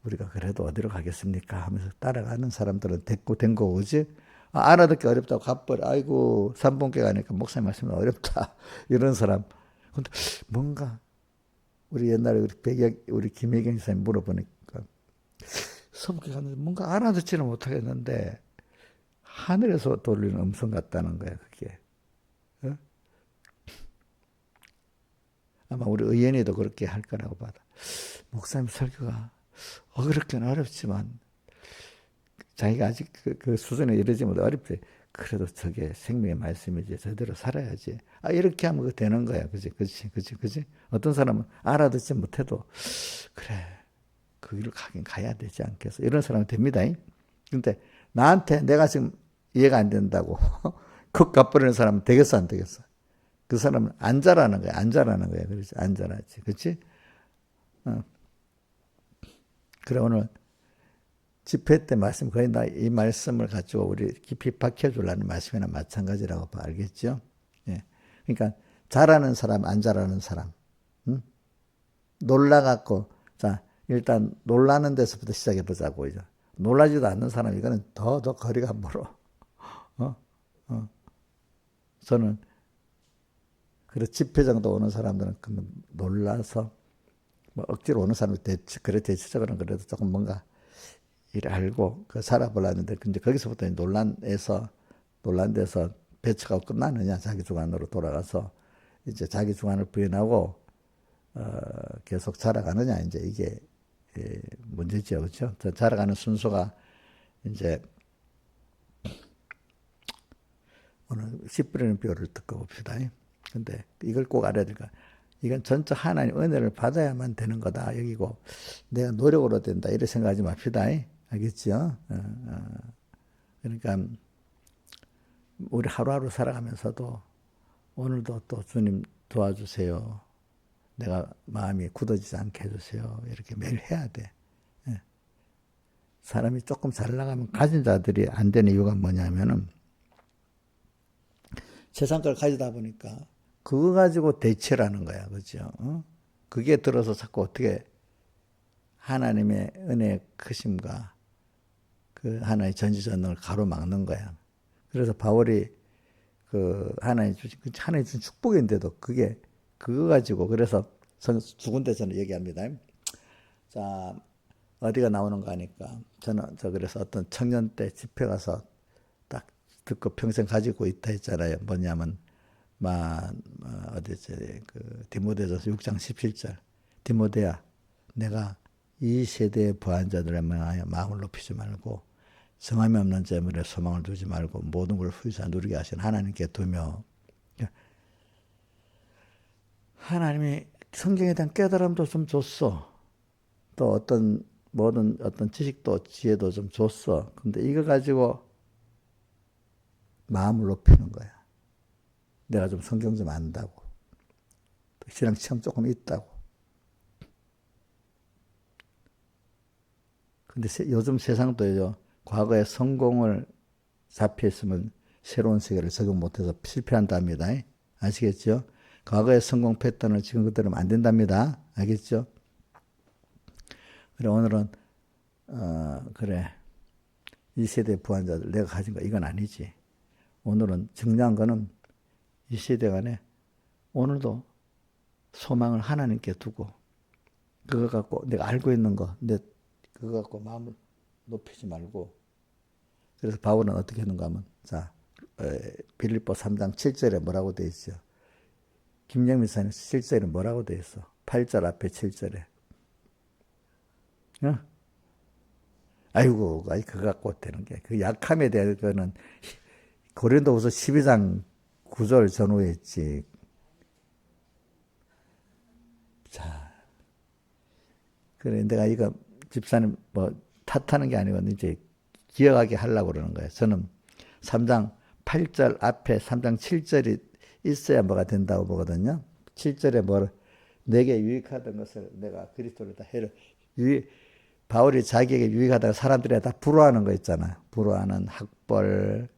우리가 그래도 어디로 가겠습니까 하면서 따라가는 사람들은 됐고 된 거고, 그지? 알아듣기 어렵다고 갚버려. 아이고, 삼봉교 가니까 목사님 말씀이 어렵다. 이런 사람. 근데 뭔가 우리 옛날에 우리 김혜경 선생님 물어보니까 삼봉교 갔는데 뭔가 알아듣지는 못하겠는데 하늘에서 돌리는 음성 같다는 거야, 그게. 어? 아마 우리 의연이도 그렇게 할 거라고 봐. 목사님 설교가 그렇게는 어렵지만 자기가 아직 그 수준에 이르지 못해 어렵지. 그래도 저게 생명의 말씀이지. 제대로 살아야지. 이렇게 하면 되는 거야. 그지? 어떤 사람은 알아듣지 못해도 그래. 그 길을 가긴 가야 되지 않겠어. 이런 사람은 됩니다. 근데 나한테 내가 지금 이해가 안 된다고 그 갚버리는 사람은 되겠어, 안 되겠어? 그 사람은 안 자라는 거야. 안 자라는 거야. 그렇지? 안 자라지. 그렇지? 그래, 오늘 집회 때 말씀, 거의 다 이 말씀을 가지고 우리 깊이 박혀주려는 말씀이나 마찬가지라고 봐. 알겠죠? 예. 그러니까, 잘하는 사람, 안 잘하는 사람. 놀라갖고, 자, 일단 놀라는 데서부터 시작해보자고, 이제. 놀라지도 않는 사람, 이거는 더 거리가 멀어. 저는, 그래, 집회 정도 오는 사람들은 놀라서, 뭐 억지로 오는 사람이 대체적으로는 그래도 조금 뭔가 일 알고 살아보려는데, 근데 거기서부터 논란에서 배척하고 끝나느냐, 자기 주관으로 돌아가서 이제 자기 주관을 부인하고 계속 자라가느냐, 이제 이게 문제죠, 그렇죠? 자라가는 순서가 이제 오늘 씨 뿌리는 비유를 듣고 봅시다. 근데 이걸 꼭 알아야 될까? 이건 전적 하나님 은혜를 받아야만 되는 거다. 여기고 내가 노력으로 된다. 이렇게 생각하지 맙시다. 알겠죠? 그러니까 우리 하루하루 살아가면서도 오늘도 또 주님 도와주세요. 내가 마음이 굳어지지 않게 해주세요. 이렇게 매일 해야 돼. 사람이 조금 잘 나가면 가진 자들이 안 되는 이유가 뭐냐면은 세상 걸 가지다 보니까 그거 가지고 대체를 하는 거야. 그죠? 그게 들어서 자꾸 어떻게 하나님의 은혜의 크심과 그 하나의 전지전능을 가로막는 거야. 그래서 바울이 그 하나님 준 축복인데도 그거 가지고 그래서 두 군데서는 얘기합니다. 자, 어디가 나오는가 하니까 저는 그래서 어떤 청년 때 집회 가서 딱 듣고 평생 가지고 있다 했잖아요. 뭐냐면 어디지? 디모데전서 6장 17절. 디모데야, 내가 이 세대의 부한자들에 마음을 높이지 말고 성함이 없는 재물에 소망을 두지 말고 모든 걸 후이사 누리게 하신 하나님께 두며 하나님이 성경에 대한 깨달음도 좀 줬어. 또 어떤 지식도 지혜도 좀 줬어. 근데 이거 가지고 마음을 높이는 거야. 내가 좀 성경 좀 안다고. 신앙 체험 조금 있다고. 근데 요즘 세상도요, 과거에 성공을 잡혀있으면 새로운 세계를 적응 못해서 실패한답니다. 아시겠죠? 과거의 성공 패턴을 지금 그대로 하면 안 된답니다. 알겠죠? 그래, 오늘은, 그래. 이 세대 부한자들, 내가 가진 거, 이건 아니지. 오늘은 중요한 거는 이 세대 간에 오늘도 소망을 하나님께 두고, 그거 갖고 내가 알고 있는 거, 그거 갖고 마음을 높이지 말고, 그래서 바울은 어떻게 했는가 하면, 자, 빌립보 3장 7절에 뭐라고 돼 있죠? 김영민 사님 7절에 뭐라고 돼 있어? 8절 앞에 7절에. 어? 아이고, 그거 갖고 되는 게. 그 약함에 대한 거는 고린도후서 12장 9절 전후에 있지. 자, 그래, 내가 이거 집사님 뭐 탓하는 게 아니고 이제 기억하게 하려고 그러는 거예요. 저는 3장 8절 앞에 3장 7절이 있어야 뭐가 된다고 보거든요. 7절에 내게 유익하던 것을 내가 그리스도를 다 해를 바울이 자기에게 유익하다가 사람들이 다 부러워하는 거 있잖아요. 부러워하는 학벌,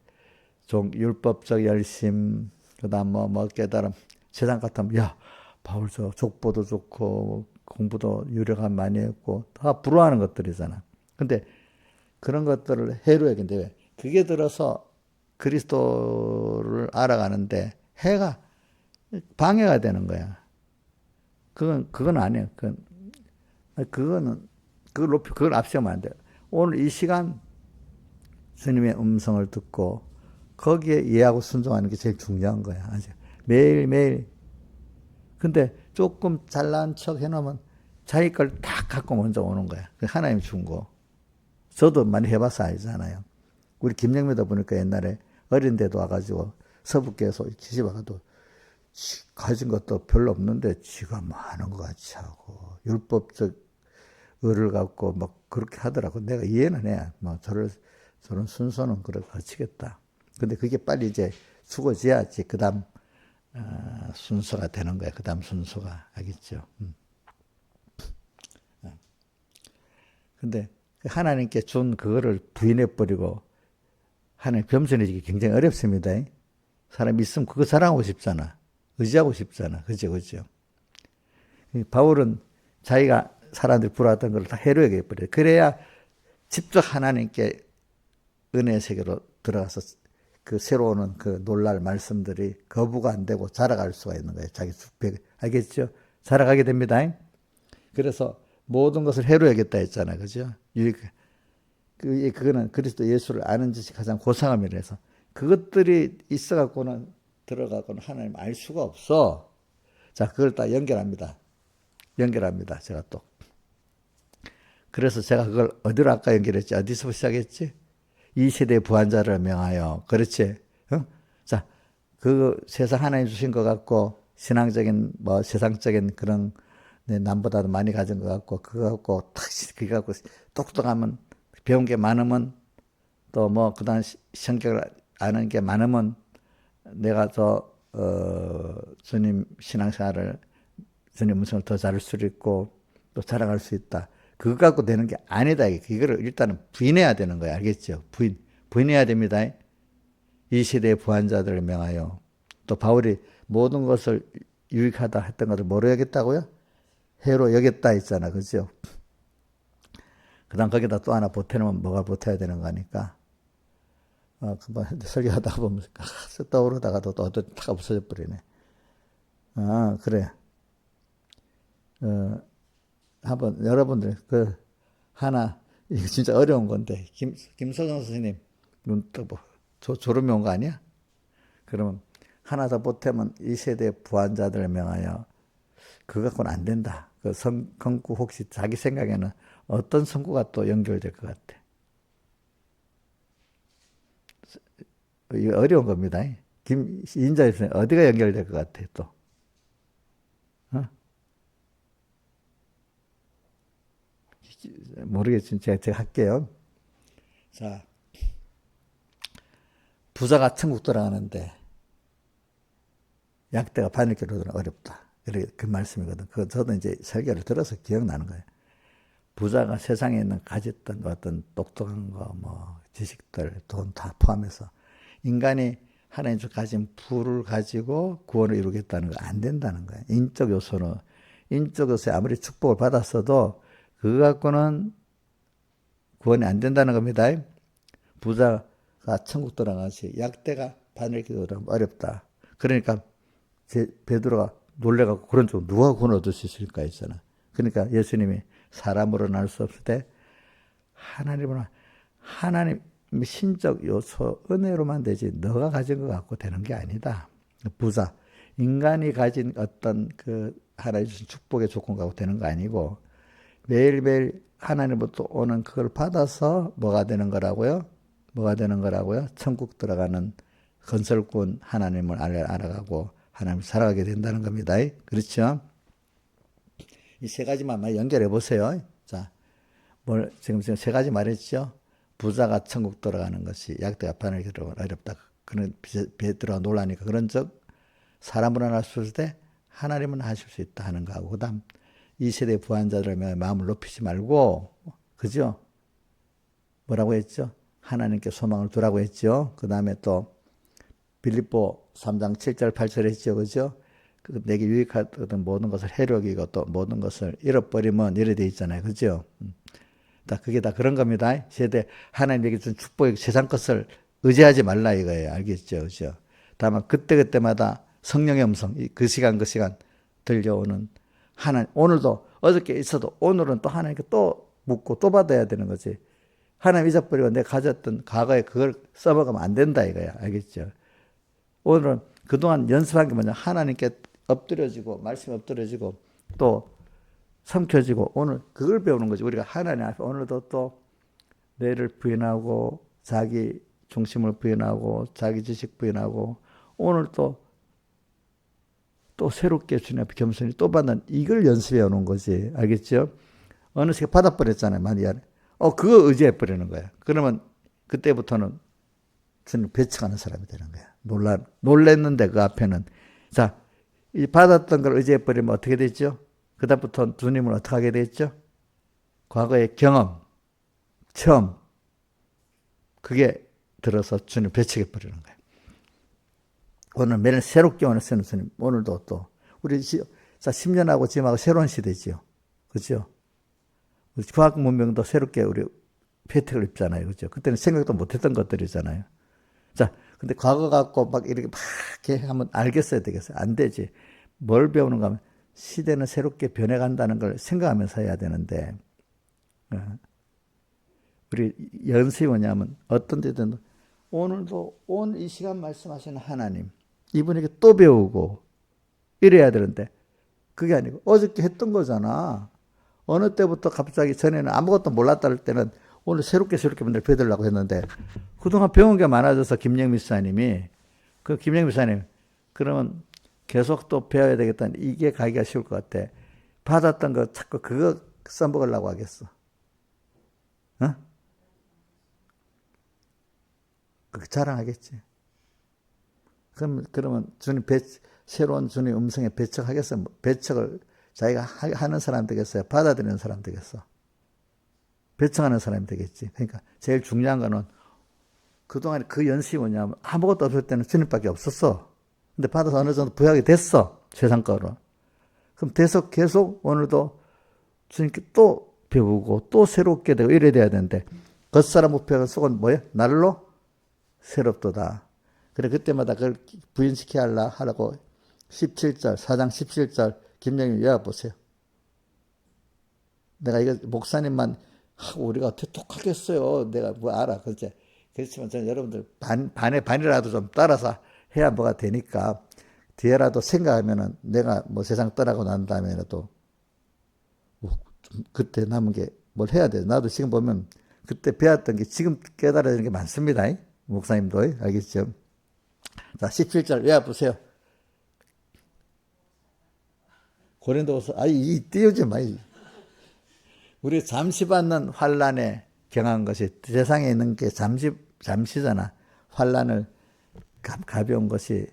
율법적 열심, 그다음 뭐 깨달음. 세상 같으면 야 바울 저 족보도 좋고 공부도 유력한 많이 했고 다 부러워하는 것들이잖아. 근데 그런 것들을 해로 여긴데 왜? 그게 들어서 그리스도를 알아가는데 해가 방해가 되는 거야. 그건 아니에요. 그걸 앞세우면 안 돼요. 오늘 이 시간 주님의 음성을 듣고 거기에 이해하고 순종하는 게 제일 중요한 거야. 아주 매일매일. 근데 조금 잘난 척 해놓으면 자기 걸 다 갖고 먼저 오는 거야. 하나님 준 거. 저도 많이 해봐서 알잖아요. 우리 김영미도 보니까 옛날에 어린데도 와가지고 서북교에서 시집 와가도 가진 것도 별로 없는데 지가 뭐 하는 것 같이 하고 율법적 의를 갖고 막 그렇게 하더라고. 내가 이해는 해. 뭐 저런 순서는 그래 거치겠다. 근데 그게 빨리 이제 죽어져야지 그 다음 순서가 되는 거야. 그 다음 순서가. 알겠죠? 근데 하나님께 준 그거를 부인해버리고 하나님 겸손해지기 굉장히 어렵습니다. 사람이 있으면 그거 자랑하고 싶잖아. 의지하고 싶잖아. 그죠? 바울은 자기가 사람들이 부러웠던 걸 다 해로 얘기해버려요. 그래야 직접 하나님께 은혜의 세계로 들어가서 그 새로운 그 놀랄 말씀들이 거부가 안 되고 자라갈 수가 있는 거예요. 자기 숙백. 알겠죠? 자라가게 됩니다. 그래서 모든 것을 해로 여겼다 했잖아요. 그죠? 그거는 그리스도 예수를 아는 것이 가장 고상함이라서 그것들이 있어갖고는 들어가고는 하나님 알 수가 없어. 자, 그걸 다 연결합니다. 제가 또. 그래서 제가 그걸 어디로 아까 연결했지? 어디서 시작했지? 이 세대의 부한자를 명하여. 그렇지? 어? 자, 그 세상 하나님 주신 것 같고 신앙적인 뭐 세상적인 그런 남보다도 많이 가진 것 같고 그거 갖고 그거 갖고 똑똑하면 배운 게 많으면 또 뭐 그다음 성격을 아는 게 많으면 내가 주님 신앙생활을 주님 음성을 더 잘할 수 있고 또 자랑할 수 있다. 그거 갖고 되는 게 아니다. 이거를 일단은 부인해야 되는 거야. 알겠죠? 부인해야 됩니다. 이 시대의 부한자들을 명하여. 또 바울이 모든 것을 유익하다 했던 것을 뭐로 여겼다고요? 해로 여겼다 했잖아. 그죠? 그 다음 거기다 또 하나 보태놓으면 뭐가 보태야 되는 거니까. 금방 설교하다 보면 떠오르다가 또 어떤 탁 없어져 버리네. 그래. 한번 여러분들 이거 진짜 어려운 건데 김서정 선생님 눈떠보 졸음이 온 거 아니야? 그러면 하나 더 보태면 이 세대 부한자들을 명하여 그거 갖고는 안 된다. 그 성구 혹시 자기 생각에는 어떤 성구가 또 연결될 것 같아? 이거 어려운 겁니다. 김인자 선생님 어디가 연결될 것 같아 또? 모르겠지만 제가 할게요. 자, 부자가 천국 들어가는데 약대가 바늘기로 들어 어렵다. 그 말씀이거든. 그 저도 이제 설교를 들어서 기억나는 거예요. 부자가 세상에 있는 가졌던 어떤 똑똑한 거, 뭐 지식들, 돈 다 포함해서 인간이 하나님께서 가진 부를 가지고 구원을 이루겠다는 거 안 된다는 거예요. 인적 요소는 인적 요소에 아무리 축복을 받았어도 그거 갖고는 구원이 안 된다는 겁니다. 부자가 천국 들어가시 약대가 바늘기로 들어가면 어렵다. 그러니까 베드로가 놀래갖고 그런 쪽 누가 구원 얻을 수 있을까 했잖아. 그러니까 예수님이 사람으로는 알 수 없을 때 하나님은 하나님 신적 요소 은혜로만 되지 너가 가진 것 갖고 되는 게 아니다. 부자 인간이 가진 어떤 그 하나님 주신 축복의 조건 갖고 되는 거 아니고 매일매일 하나님부터 오는 그걸 받아서 뭐가 되는 거라고요? 뭐가 되는 거라고요? 천국 들어가는 건설꾼 하나님을 알아가고 하나님을 살아가게 된다는 겁니다. 그렇죠? 이 세 가지만 연결해 보세요. 자, 지금 세 가지 말했죠? 부자가 천국 들어가는 것이 약대가 바늘기로 들어가면 어렵다. 그런 베드로가 놀라니까 그런 적 사람으로는 할 수 없을 때 하나님은 하실 수 있다 하는 거하고 그 다음 이 세대 부한자들의 마음을 높이지 말고 그죠? 뭐라고 했죠? 하나님께 소망을 두라고 했죠. 그 다음에 또 빌립보 3장 7절 8절 했죠. 그죠? 내게 유익하던 모든 것을 해로기고 또 모든 것을 잃어버리면 이래 돼 있잖아요. 그죠? 그게 다 그런 겁니다. 세대 하나님에게 준 축복의 세상 것을 의지하지 말라 이거예요. 알겠죠? 그죠? 다만 그때그때마다 성령의 음성, 그 시간 들려오는 하나님, 오늘도 어저께 있어도 오늘은 또 하나님께 또 묻고 또 받아야 되는 거지. 하나님 잊어버리고 내가 가졌던 과거에 그걸 써먹으면 안 된다 이거야. 알겠죠? 오늘은 그동안 연습한 게 뭐냐. 하나님께 엎드려지고 말씀 엎드려지고 또 삼켜지고 오늘 그걸 배우는 거지. 우리가 하나님 앞에 오늘도 또 뇌를 부인하고 자기 중심을 부인하고 자기 지식 부인하고 오늘 또 새롭게 주님 앞에 겸손히 또 받는 이걸 연습해 오는 거지. 알겠죠? 어느 시간 받아버렸잖아요. 만약에. 그거 의지해 버리는 거야. 그러면 그때부터는 주님 배척하는 사람이 되는 거야. 놀랬는데 그 앞에는. 자, 이 받았던 걸 의지해 버리면 어떻게 되죠? 그다음부터 주님을 어떻게 하게 되죠? 과거의 경험, 처음, 그게 들어서 주님 배척해 버리는 거예요. 오늘 매일 새롭게 오는 주님, 오늘도 또, 우리, 자, 10년하고 지금하고 새로운 시대지요. 그죠? 과학 문명도 새롭게 우리 혜택을 입잖아요. 그죠? 그때는 생각도 못 했던 것들이잖아요. 자, 근데 과거 갖고 막 이렇게 하면 알겠어야 되겠어요? 안 되지. 뭘 배우는가 하면 시대는 새롭게 변해간다는 걸 생각하면서 해야 되는데, 우리 연습이 뭐냐면 어떤 데든 오늘도 오늘 이 시간 말씀하시는 하나님, 이분에게 또 배우고 이래야 되는데, 그게 아니고 어저께 했던 거잖아. 어느 때부터 갑자기 전에는 아무것도 몰랐다 할 때는 오늘 새롭게 맨날 배우려고 했는데 그동안 배운 게 많아져서 김영미 목사님이 김영미 목사님 그러면 계속 또 배워야 되겠다. 이게 가기가 쉬울 것 같아. 받았던 거 자꾸 그거 써먹으려고 하겠어. 어? 그 자랑하겠지. 그러면 주님 새로운 주님 음성에 배척하겠어. 배척을 자기가 하는 사람 되겠어요? 받아들이는 사람 되겠어? 배척하는 사람이 되겠지. 그러니까 제일 중요한 거는 그동안 그 연습이 뭐냐면 아무것도 없을 때는 주님밖에 없었어. 근데 받아서 어느 정도 부여하게 됐어. 세상 거로. 그럼 계속 오늘도 주님께 또 배우고 또 새롭게 되고 이래야 돼야 되는데 겉사람 우표가 속은 뭐예요? 날로 새롭도다. 그래 그때마다 그걸 부인시켜야 하라고 17절 4장 17절 김영희 외워보세요. 내가 이거 목사님만 우리가 어떻게 똑하겠어요. 내가 뭐 알아. 그렇지만 저는 여러분들 반에 반이라도 좀 따라서 해야 뭐가 되니까 뒤에라도 생각하면은 내가 뭐 세상 떠나고 난 다음에라도 그때 남은 게 뭘 해야 돼. 나도 지금 보면 그때 배웠던 게 지금 깨달아지는 게 많습니다. 목사님도 알겠죠? 자 17절 외워보세요. 고린도후서 이 띄우지 마. 우리 잠시 받는 환란에 경한 것이 세상에 있는 게 잠시잖아. 환란을 가벼운 것이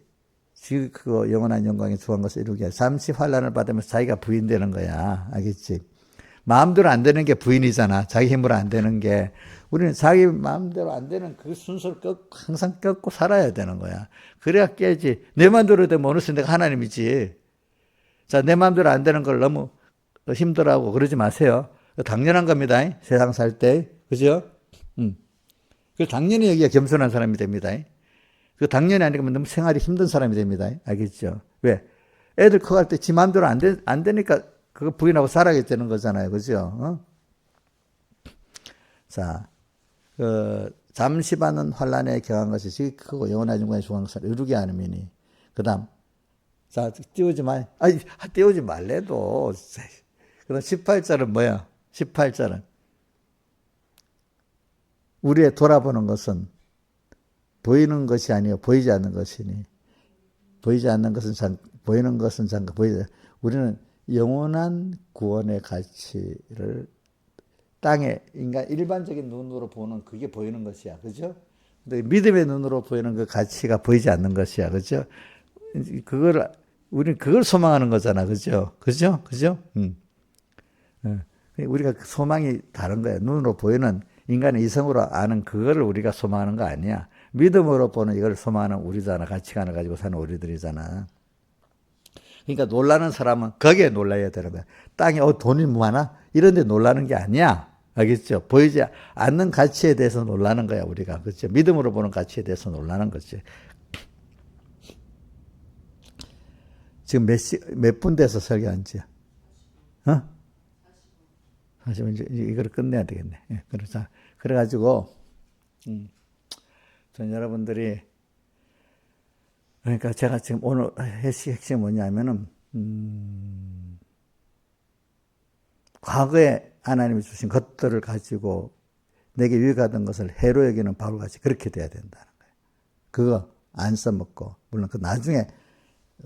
지금 그거 영원한 영광에 주한 것을 이루게 잠시 환란을 받으면서 자기가 부인되는 거야. 알겠지? 마음대로 안 되는 게 부인이잖아. 자기 힘으로 안 되는 게. 우리는 자기 마음대로 안 되는 그 순서를 항상 꺾고 살아야 되는 거야. 그래야 깨지. 내 마음대로 되면 어느새 내가 하나님이지. 자, 내 마음대로 안 되는 걸 너무 힘들어하고 그러지 마세요. 당연한 겁니다. 세상 살 때. 그죠? 그 당연히 여기가 겸손한 사람이 됩니다. 그 당연히 아니면 너무 생활이 힘든 사람이 됩니다. 알겠죠? 왜? 애들 커갈 때 지 마음대로 안 되니까 그거 부인하고 살아야 되는 거잖아요. 그죠? 어? 자, 잠시 받는 환란에 경한 것이 지극히 크고 영원한 중간에 중한 것을 이루게 하느니. 그 다음. 자, 띄우지 마. 아니, 띄우지 말래도. 그 다음 18절은 뭐야? 18절은. 우리의 돌아보는 것은 보이는 것이 아니요 보이지 않는 것이니 보이지 않는 것은 보이는 것은 잠깐 보이지. 우리는 영원한 구원의 가치를 땅에 인간 일반적인 눈으로 보는 그게 보이는 것이야, 그죠? 근데 믿음의 눈으로 보이는 그 가치가 보이지 않는 것이야, 그죠? 우리는 그걸 소망하는 거잖아, 그죠? 그죠? 그죠? 우리가 소망이 다른 거야. 눈으로 보이는 인간의 이성으로 아는 그거를 우리가 소망하는 거 아니야. 믿음으로 보는 이걸 소망하는 우리잖아. 가치관을 가지고 사는 우리들이잖아. 그러니까 놀라는 사람은 거기에 놀라야 되는 거야. 땅에 돈이 많아? 이런 데 놀라는 게 아니야. 알겠죠? 보이지 않는 가치에 대해서 놀라는 거야, 우리가. 그렇죠? 믿음으로 보는 가치에 대해서 놀라는 거지. 지금 몇 분 돼서 설교한 지야? 어? 사실 이걸 끝내야 되겠네. 예, 그래가지고, 전 여러분들이, 그러니까 제가 지금 오늘 핵심이 뭐냐면은, 과거에 하나님이 주신 것들을 가지고 내게 유익하던 것을 해로 여기는 바울같이 그렇게 돼야 된다는 거예요. 그거 안 써먹고, 물론 그 나중에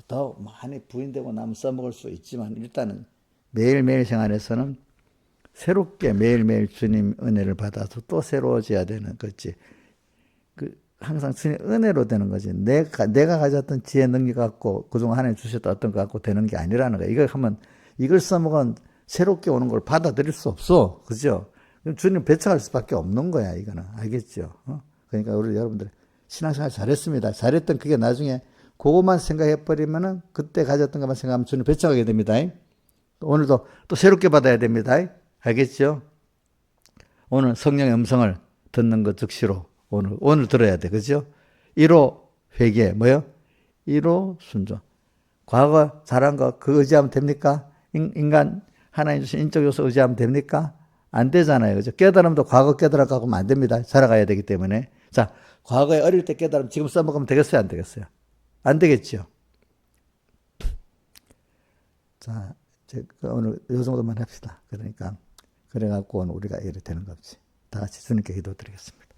더 많이 부인되고 나면 써먹을 수 있지만, 일단은 매일매일 생활에서는 새롭게 매일매일 주님 은혜를 받아서 또 새로워져야 되는 거지. 항상 주님 은혜로 되는 거지. 내가 가졌던 지혜 능력 갖고 그동안 하나님 주셨던 어떤 거 갖고 되는 게 아니라는 거야. 이걸 써먹은 새롭게 오는 걸 받아들일 수 없어. 그죠? 주님 배척할 수밖에 없는 거야, 이거는. 알겠죠? 그러니까 우리 여러분들 신앙생활 잘했습니다. 잘했던 그게 나중에 그것만 생각해버리면은 그때 가졌던 것만 생각하면 주님 배척하게 됩니다. 오늘도 또 새롭게 받아야 됩니다. 알겠죠? 오늘 성령의 음성을 듣는 것 즉시로 오늘 들어야 돼. 그죠? 1호 회개. 뭐요? 1호 순종. 과거 잘한 거 그 의지하면 됩니까? 인간 하나님 주신 인적 요소 의지하면 됩니까? 안 되잖아요. 그죠? 깨달음도 과거 깨달아가고 하면 안 됩니다. 살아가야 되기 때문에. 자, 과거에 어릴 때 깨달음 지금 써먹으면 되겠어요? 안 되겠어요? 안 되겠죠? 자, 오늘 요 정도만 합시다. 그러니까 그래갖고 오늘 우리가 이래 되는 거지. 다 같이 주님께 기도드리겠습니다.